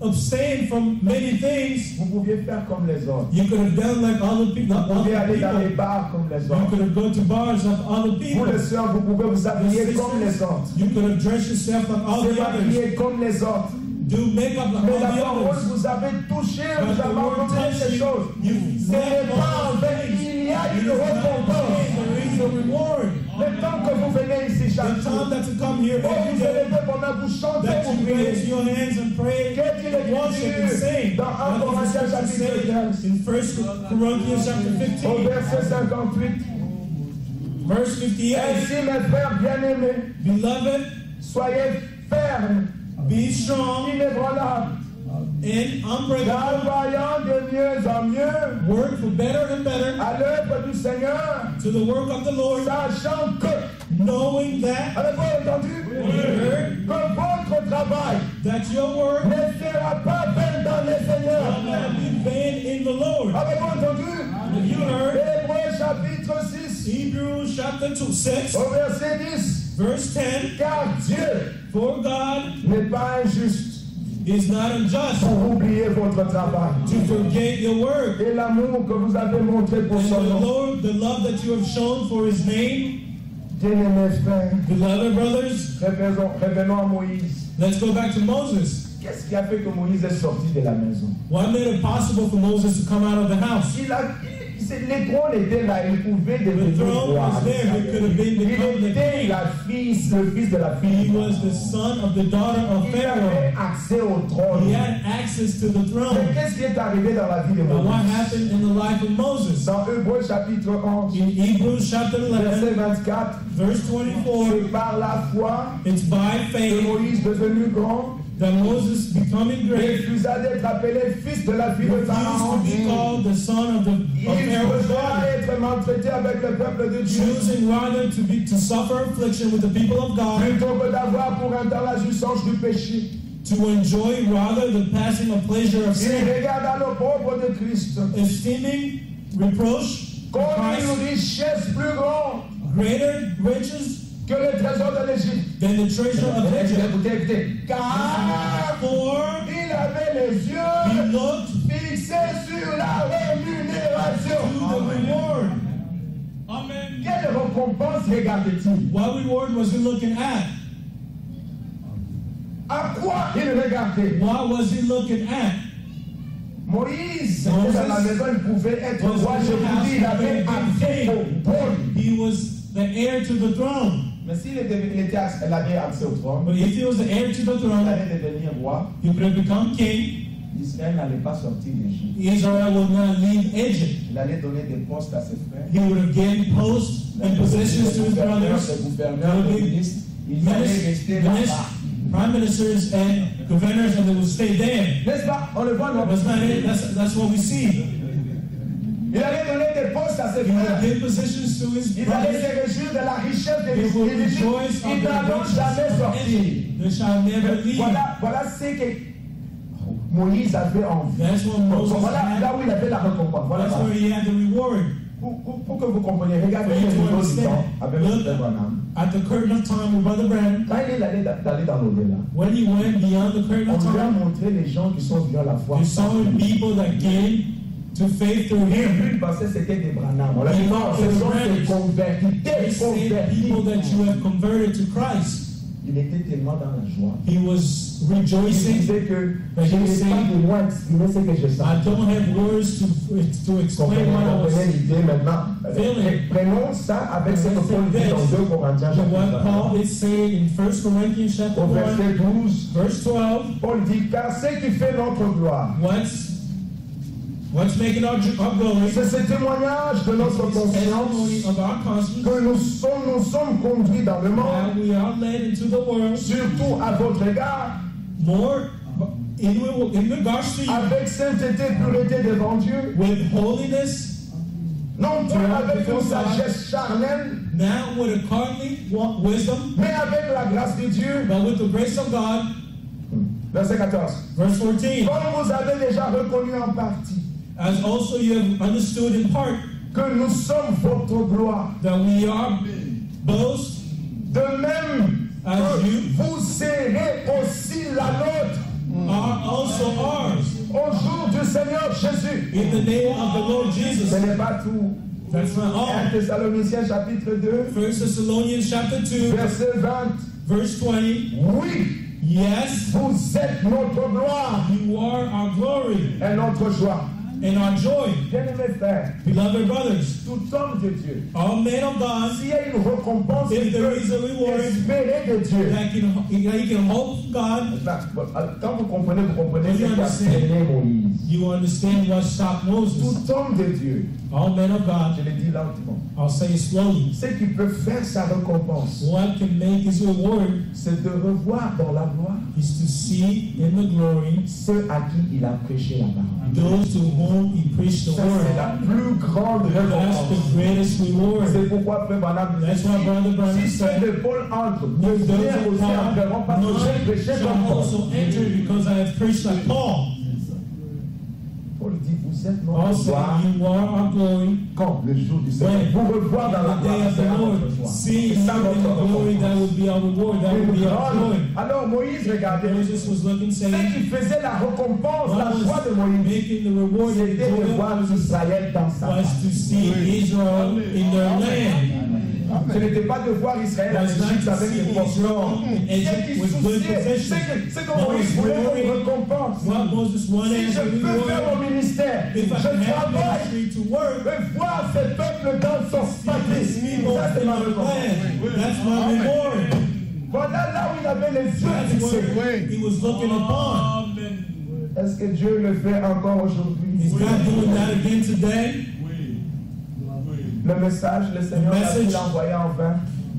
abstained from many things. Vous pouviez faire comme les autres. You could have done like other people. Vous pouviez aller dans les bars comme les You autres. could have gone to bars like other Vous people. les sœurs, vous pouvez vous habiller comme les autres. You could have dressed yourself like all Vous the others. habiller comme les autres. Do makeup like Mais all la the parole others. vous avez touché, But vous the avez word entendu touched ces you. choses. You Ce n'est pas en vain, il y a une récompense. There is a reward. Le temps que vous venez ici chaque the jour. time that to come here Oh, every vous day, élevez vos mains, vous chantez, that vous you raise priez. your hands and pray, Qu'est-ce qu'il worship and est sing. écrit dans 1 What does Corinthiens the scripture chapitre say 15 in 1 Corinthians chapter au 15, verset 58? verse 58? Ainsi, mes frères bien-aimés, Beloved, soyez fermes, be strong inébranlables, and unbreakable. travaillant de mieux en mieux Work for better and better à l'œuvre du Seigneur, to the work of the Lord, sachant que, knowing that avez-vous entendu? Que votre travail that your work ne sera pas vain dans le will Seigneur. not be vain in the Lord. Avez-vous entendu? Have you heard Hébreux chapitre 6, Hebrews chapter 6, au verset 10. verse 10? Car Dieu For God n'est pas injuste is not unjust pour oublier votre travail to forget your work. et l'amour que vous avez montré pour And son the nom. Lord, the love that you have shown for his name. Bien-aimés frères, Beloved brothers, revenons à Moïse. let's go back to Moses. Qu'est-ce qui a fait que Moïse est sorti de la maison? What made it possible for Moses to come out of the house? Les trônes étaient là, il pouvait The devenir throne roi. was there. It could have been Il become the était king. le fils de la He fille. was the son of the daughter of Il avait Pharaoh. accès au trône. He had access to the Mais throne. qu'est-ce qui est arrivé dans la vie de But what Moïse? happened in the life of Moses? Dans Hébreux chapitre 11, In Hebrews chapter 11, verset 24, verse 24, c'est par la foi it's by que faith Moïse, devenu grand, that Moses, becoming great, refusa d'être appelé fils de la fille de refused Pharaon. to be called the son of Il Pharaoh's préféra daughter, être maltraité avec le peuple de Dieu choosing rather to suffer affliction with the people of God, plutôt que d'avoir pour un temps la jouissance du péché. to enjoy rather the passing of pleasure of Il sin, regarda l'opprobre de Christ esteeming reproach of comme Christ une richesse plus grande greater riches que le trésor de l'Égypte. than the treasure of Egypt. Écoutez. Car For il avait les he yeux looked fixés sur la rémunération. to the reward. Amen. Quelle récompense regardait-il? What reward was he looking at? À quoi il regardait? What was he looking at? Moïse était dans la maison, il pouvait être roi. Je vous dis, il avait accès au trône. He was the heir to the throne. Mais s'il avait accès au trône, But if he was the heir to the il throne, allait devenir roi. he could have become king. Israël n'allait pas sortir d'Égypte. Israel would not leave Egypt. Il allait donner des postes à ses frères. He would have given posts and positions to his brothers. Les gouverneurs, les ministres, ils allaient rester là-bas. Prime ministers and governors, and they would stay there. N'est-ce pas? On le voit, non? That's not it. That's what we see. Il allait donner des postes à ses He would frères. give positions to his Ils allaient brothers. se réjouir de la richesse de They will l'Égypte. rejoice Ils of the n'allont riches jamais of sortir. Egypt. They shall never leave. Voilà ce que Moïse avait envie. That's what Moses Voilà had. là où il avait la récompense. Voilà. That's where he had the reward. Pour que vous compreniez, regardez le niveau du temps avec Look Frère Branham. at the curtain of time with Brother Branham. Quand il est allé d'aller dans l'au-delà, When he went beyond the curtain on of lui a time, montré les gens qui sont venus à la foi. he saw people that came to faith through Et him. lui, il pensait que c'était des Branham. On l'a dit non, ce sont des convertis. They Des say people that convertis. you have converted to Christ. Il était tellement dans la joie. He was Il rejoicing. disait que But je he n'ai was pas saying, de mots à exprimer ce que je sens. I don't have words to explain what I was. Comprenez l'idée maintenant. feeling. Prenons ça avec ce que Paul dit dans 2 Corinthiens What chapitre Paul 1. is saying in 1 Corinthians chapter Au 1, verset 12, verse 12, Paul dit, car ce qui fait notre gloire, what's making our glory c'est ce témoignage de notre is conscience testimony of our conscience que nous sommes conduits dans le that monde, we are led into the world surtout à votre égard, more in regards to you avec sainteté, pureté devant Dieu, with holiness, non pas avec une sagesse charnelle, not with a carnally wisdom, mais avec la grâce de Dieu. but with the grace of God. Verset 14. Verse 14, Comme vous avez déjà reconnu en partie as also you have understood in part que nous sommes votre gloire, that we are boast de même as que you vous serez aussi la nôtre are also ours. au jour du Seigneur Jésus. In the name of the Lord Ce Jesus. n'est pas tout. That's not 1 all. Thessaloniciens chapitre 2, 1 Thessalonians chapter 2, verset 20. verse 20. Oui, Yes, vous êtes notre gloire you are our glory et notre joie. and our joy. Bien-aimés frères, Beloved brothers, tout homme de Dieu, all men of God, s'il y a une récompense, if there is a reward espérée de Dieu. that he can hope from God, Quand vous comprenez You ce qu'a understand. freiné Moïse. you understand what stopped Moses. Tout homme de Dieu, All men of God, je le dis lentement, I'll say it slowly, ce qui peut faire sa récompense, what can make his reward c'est de revoir dans la gloire is to see in the glory ceux à qui il a prêché la parole. those to whom he preached the Ça, c'est word. la plus grande That's récompense. the greatest reward. C'est pourquoi Frère Branham nous That's why Brother dit, Branham si ceux said, de Paul entrent, If ne those viennent of aussi entreront parce que j'ai Paul prêché shall comme Paul. also enter because I have preached like Paul. Paul dit, vous êtes notre Also, gloire you are our glory. quand le jour du Seigneur. When Vous revoir dans la the day gloire, of c'est the Lord, notre joie. seeing C'est you ça in notre the glory, that récompense. would be our reward, that would Une be our grande- joy. Alors Moïse, regardez, Moses was looking, ce saying, qui faisait la récompense, what la joie de was Moïse, making the reward and c'était de joy voir of Moses Israël dans sa was terre. to see Israel in their land. Ce n'était pas de voir Israël en Was not Égypte to avec see les forces. Israel in Ce qui Egypt with good souciait, possessions. c'est que Moïse voulait une récompense. What Moses wanted Si as je a peux faire reward, mon ministère, je if I can have travaille ministry to work, et voir ce peuple dans son patrice. people Ça, c'est in ma the récompense. land. That's my reward. Voilà là où il avait les yeux That's fixés. what he was looking upon. Est-ce que Dieu le fait encore aujourd'hui? Is God doing that again today? Le message, le Seigneur message- l'a envoyé en vain.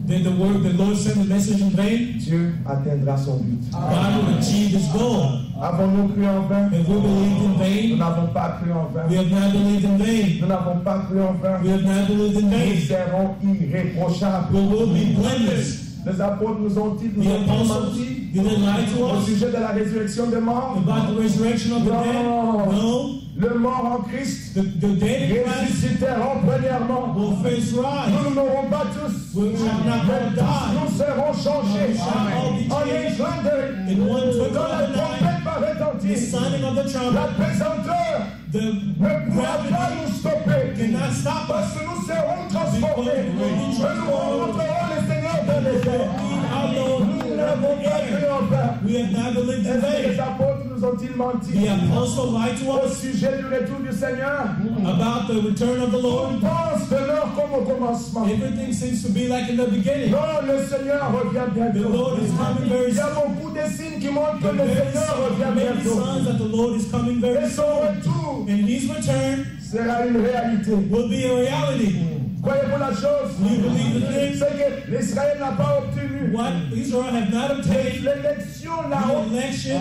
Did the Lord send the message in vain? Dieu atteindra son but. God will achieve his goal. Avons-nous cru en vain? If we believed in Nous vain, n'avons pas cru en vain. we have not believed in vain. Nous n'avons pas cru en vain. We have not believed in Nous vain. serons irréprochables. We will be blameless. Les apôtres nous ont-ils The apostles, menti did they lie to au us sujet de la résurrection des morts? about the resurrection of the dead? No. Le mort en Christ The dead in Christ ressusciteront premièrement. will first rise. Nous n'aurons pas tous. We shall not all Mais die. nous serons changés. We shall all be En un changed. clin d'œil. In one twinkle Quand la of an eye, trompette va the retentir, sounding of the la trumpet, pesanteur the ne pourra pas gravity nous stopper. cannot stop Parce us. que nous serons transformés. Because we will be Et nous transformed. rencontrerons le Seigneur dans les airs. Our Lord Nous n'avons pas cru en vain. we have not believed in Est-ce que les vain. apôtres nous ont-ils menti The apostles lied to au us sujet du retour du Seigneur? about the return of the On Lord. pense de l'heure comme au commencement. Everything seems to be like in the beginning. Non, le Seigneur revient The bientôt. Lord is coming very Il y a soon. beaucoup de signes qui montrent que le Seigneur revient Many bientôt. signs that the Lord is coming very Et son soon. retour And his return sera une réalité. will be a reality. Croyez-vous la chose? We believe the thing. C'est que l'Israël n'a pas obtenu What Israel have not obtained, l'élection the là-haut. election,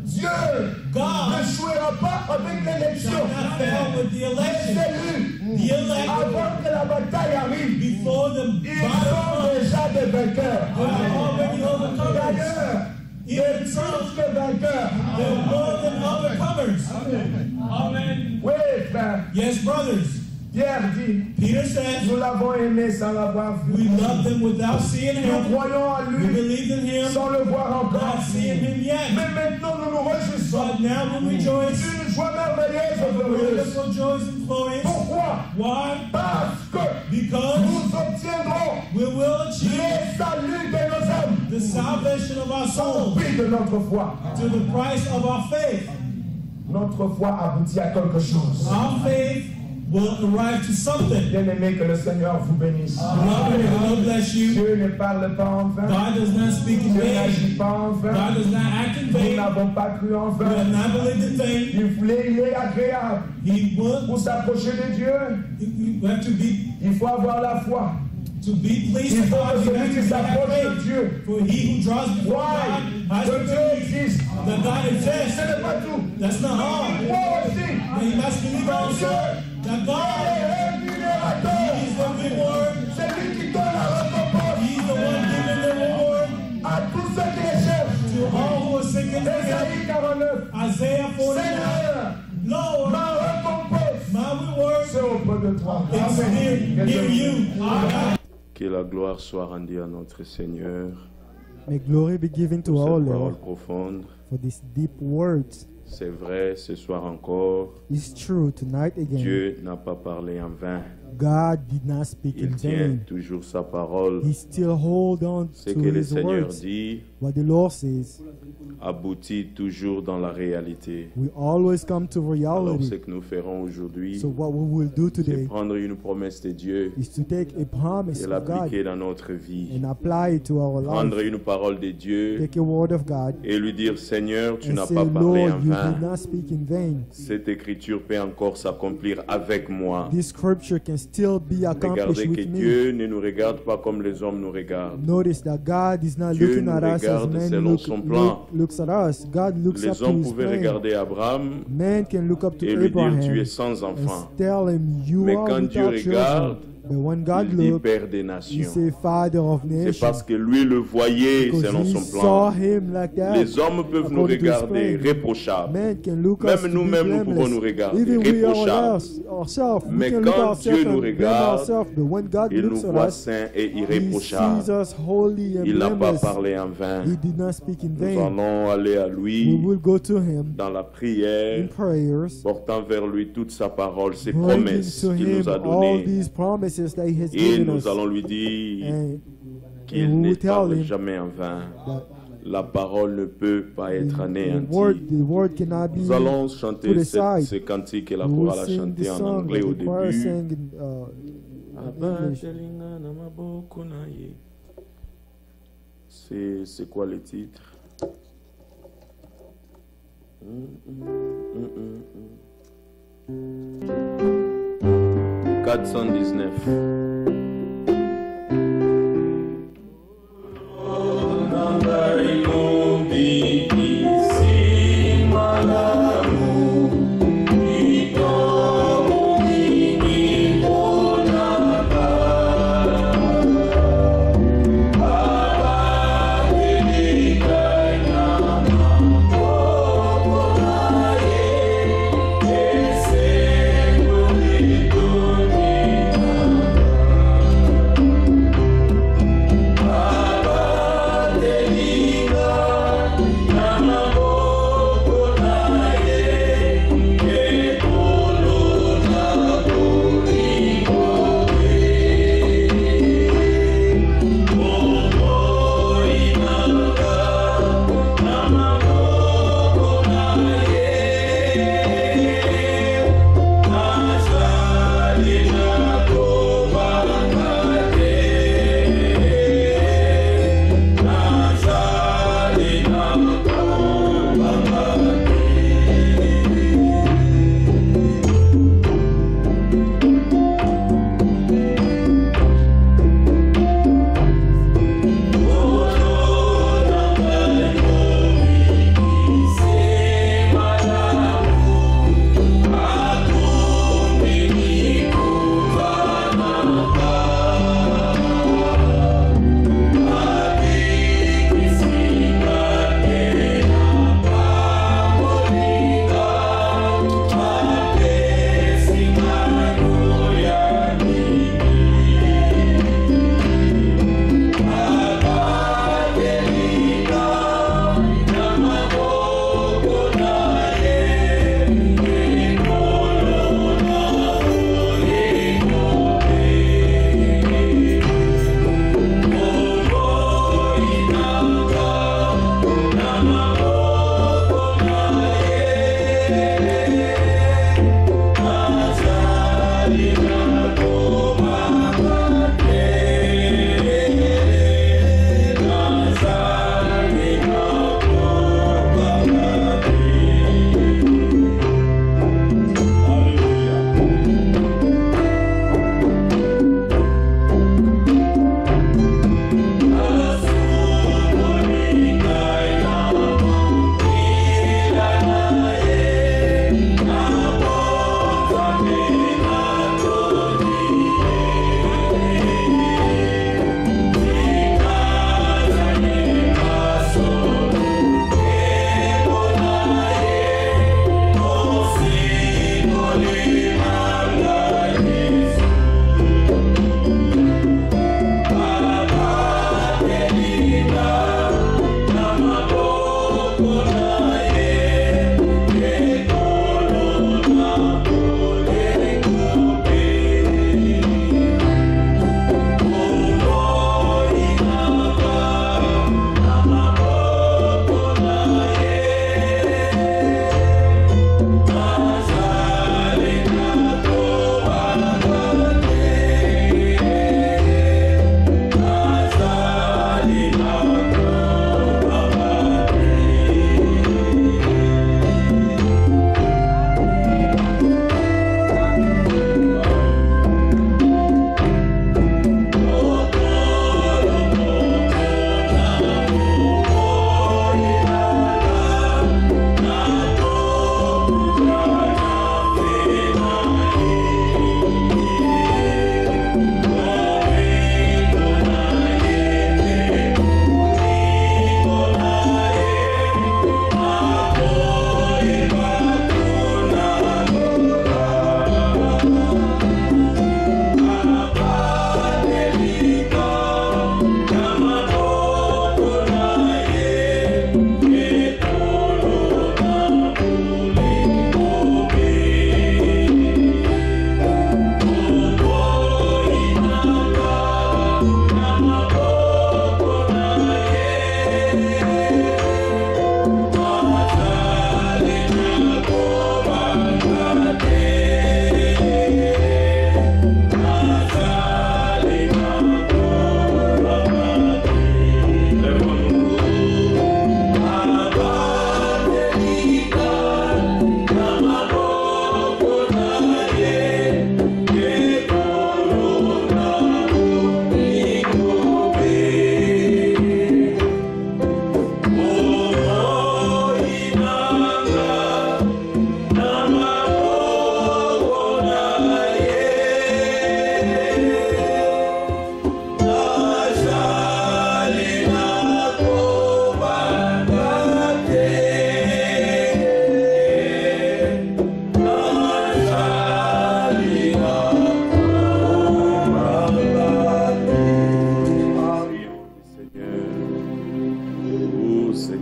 Dieu God ne jouera pas avec l'élection. shall not fail with the Les election. élus, The elect, avant que la bataille arrive, before the ils battle sont comes, déjà des vainqueurs. they are already overcomers. D'ailleurs, Even plus some, que vainqueurs. they're more than overcomers. Oui, frère. Yes, brothers. Pierre dit, Peter says, nous l'avons aimé sans l'avoir vu. we love them without seeing Nous him. croyons en We lui believe in him, sans le voir encore. not seeing him yet. Mais maintenant, nous nous réjouissons. But now we rejoice. Une joie merveilleuse et The glorieuse. wonderful joys and glories. Pourquoi? Why? Parce que Because nous obtiendrons we will achieve le salut de nos âmes the salvation of our au souls prix de notre foi. to the price of our faith. Notre foi aboutit à quelque chose. Our faith will arrive to something. Bien aimé, que le Seigneur vous bénisse. Beloved, may the Lord bless you. Dieu ne parle pas en vain. God does not speak in Dieu vain. n'agit pas en vain. God does not act in Nous vain. n'avons pas cru en We have vain. not believed in vain. Il est agréable. He will. Pour s'approcher de Dieu, You have to be il faut avoir la foi. pleased Il with faut God. que You celui have qui to have s'approche de faith. Dieu For he who draws before croit God has que to Dieu believe existe. that God Ce exists. n'est pas tout. That's not all. Il croit aussi But he must believe also that God est rémunérateur. is the reward. C'est lui qui donne la récompense He's the one giving the reward à tous ceux qui les cherchent. to all who are seeking Him. Ésaïe 49. Isaiah 49. Seigneur, Lord, ma récompense, my reward c'est auprès de toi. is near you. Amen. Que la gloire soit rendue à notre Seigneur May glory be given to pour our cette parole Lord profonde. for these deep words. C'est vrai, ce soir encore, It's true, tonight again, Dieu n'a pas parlé en vain. God did not speak in Il tient vain. toujours sa parole. He still hold on Ce to que le His Seigneur words. dit, What the Lord says, aboutit toujours dans la réalité. we always come to Alors ce reality. que nous ferons aujourd'hui, So what we will do c'est today prendre une promesse de Dieu is to take a promise et of God l'appliquer dans notre vie. and apply it to our Prendre life. une parole de Dieu Take a word of God et lui dire, Seigneur, tu and n'as say, pas parlé Lord, en you vain. did not speak in vain. Cette écriture peut encore s'accomplir avec moi. This scripture can still be accomplished Regardez que with me. Dieu ne nous regarde pas comme les hommes nous regardent. Notice that God is not Dieu looking nous at us as regarde man selon son plan. looks at us. God looks up Les to hommes his pouvaient plan. regarder Abraham Man can look up to et lui dire, Abraham tu es sans and enfant. tell him, you Mais are quand Dieu without regarde, children. But when God Il dit looked, Père des he nations. said, Father of C'est nations. parce que lui le voyait Because selon he son saw plan. him like that. Les hommes peuvent nous according to his regarder plan. réprochables. Man can look us Même to be nous-mêmes, nous blameless. pouvons nous regarder Even we réprochables. ourselves, we Mais can look quand ourselves Dieu nous and blame regarde, ourselves. But when God Il nous looks at voit us, saints et he sees irréprochables. us holy and Il n'a pas blameless. parlé en vain. He did not speak in Nous vain. allons aller à We lui will go to him dans la in prière, prayers, portant vers lui toute sa parole, ses bringing promesses to qu'il him nous a all données. these promises that he has Et given nous us. allons lui dire And qu'il we ne will tell parle him jamais en vain. that La parole ne peut pas être the anéantie. word cannot be Nous allons put chanter aside. ce cantique et la We will chorale a sing chanté this en song anglais that au the choir début. sang in English. C'est quoi le titre? 419.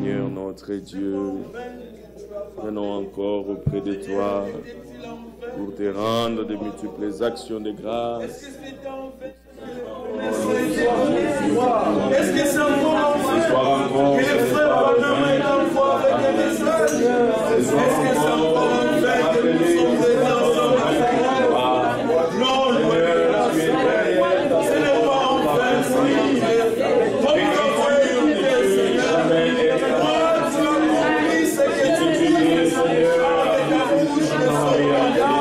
Seigneur notre Dieu, venons encore auprès de toi pour te rendre de multiples actions de grâce. Est-ce que c'est encore que les frères abandonnés dans le voie avec des messages? Est-ce que c'est encore un fait que nous sommes présents ensemble avec vous? Non, ce n'est pas un fait, Seigneur. Comme tu as fait écouter, Seigneur, toi, tu as compris ce que tu dis, Seigneur, avec la bouche de Seigneur.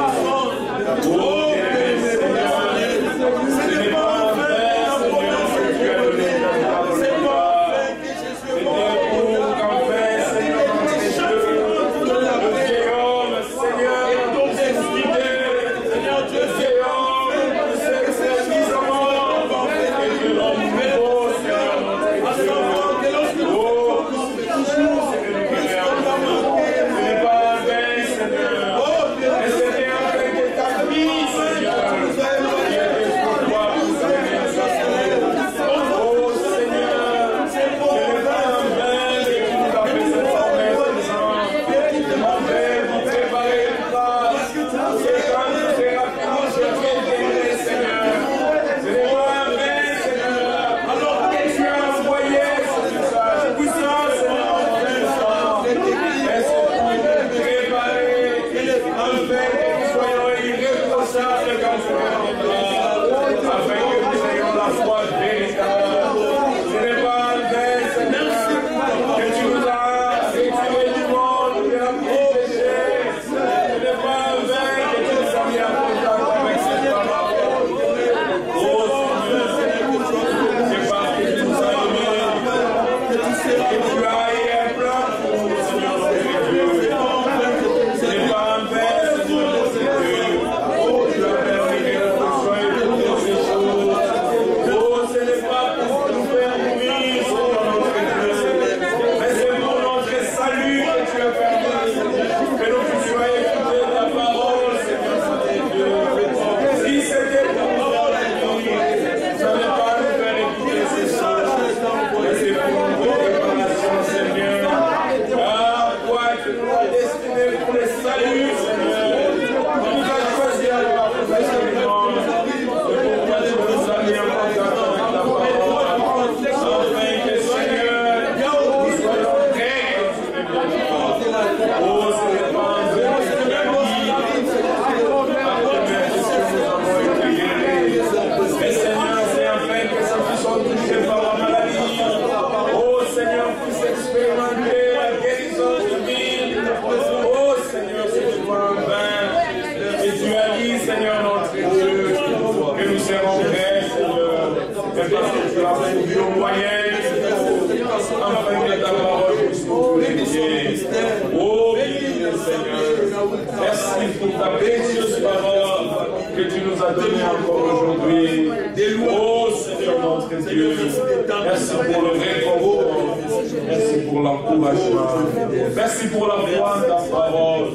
Merci pour la foi de ta parole.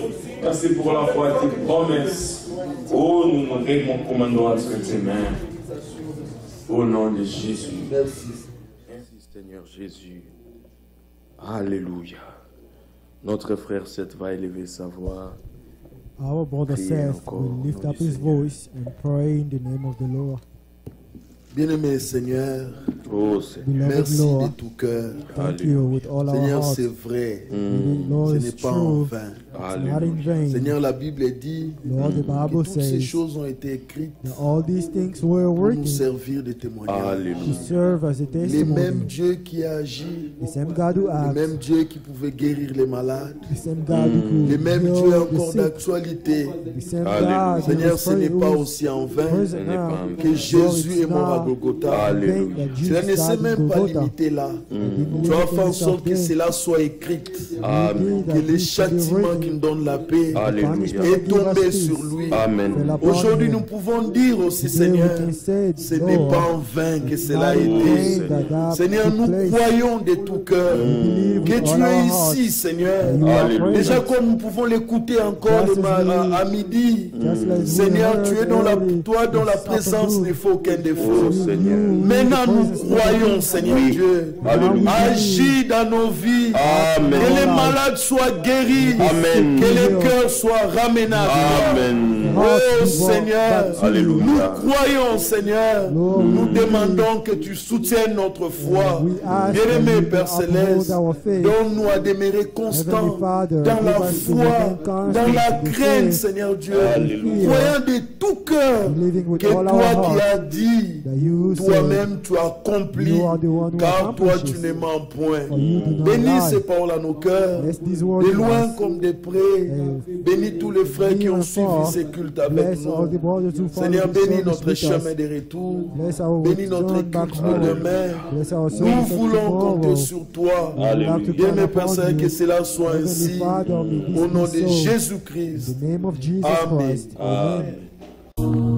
Merci pour la foi de tes promesses. Oh, nous nous recommandons à tes mains. Au nom de Jésus. Merci. Merci Seigneur Jésus. Alléluia. Notre frère Seth va élever sa voix. Our brother Seth will lift up his voice and pray in the name of the Lord. Bien-aimé Seigneur, merci Lord, de tout cœur. Thank you with all our Seigneur, heart. c'est vrai. Lord, Ce it's n'est pas true. en vain. It's not in vain. Seigneur, la Bible dit Lord, the Bible que toutes ces says choses ont été écrites that all these things were pour nous working servir de témoignage. to serve as a Le même testimony. Dieu qui a agi, The same God who le acts, même Dieu qui pouvait guérir les malades, the same God who le could même Dieu heal the encore sick, d'actualité. the same Alléluia. God who Seigneur, is ce n'est pas present aussi en vain present now. que Jésus est mort à Golgotha. Alléluia. Cela ne s'est même pas limité là. Tu as fait en sorte que cela soit écrit. Amen. Que le châtiment qui nous donne la paix Alléluia. est tombé sur lui. Amen. Aujourd'hui, nous pouvons dire aussi, Seigneur, ce n'est pas en vain que cela a été. Seigneur, nous croyons de tout cœur que tu es ici, Seigneur. Alléluia. Déjà comme nous pouvons l'écouter encore à midi. Seigneur, tu es dans la, toi dans la présence, il ne faut aucun défaut. Seigneur. Maintenant, nous croyons, Seigneur Dieu. Alléluia. Agis dans nos vies. Amen. Que les malades soient guéris. Amen. Que les cœurs soient ramenables. Amen. Oh Seigneur, Alléluia. nous croyons, Seigneur. Nous demandons que tu soutiennes notre foi. Bien-aimé Père Céleste, donne-nous à demeurer constants dans la foi, dans la crainte, Seigneur Dieu. Croyant de tout cœur que toi qui as dit, toi-même tu as accompli, car toi tu ne mens point. Bénis ces paroles à nos cœurs, de loin comme de près. Bénis tous les frères qui ont suivi ces cultes avec nous. Seigneur, bénis notre chemin de retour. Bénis notre culte de demain. Nous voulons compter sur toi. Bien mes Père Saint, que cela soit ainsi. Au nom de Jésus-Christ. Amen. Amen.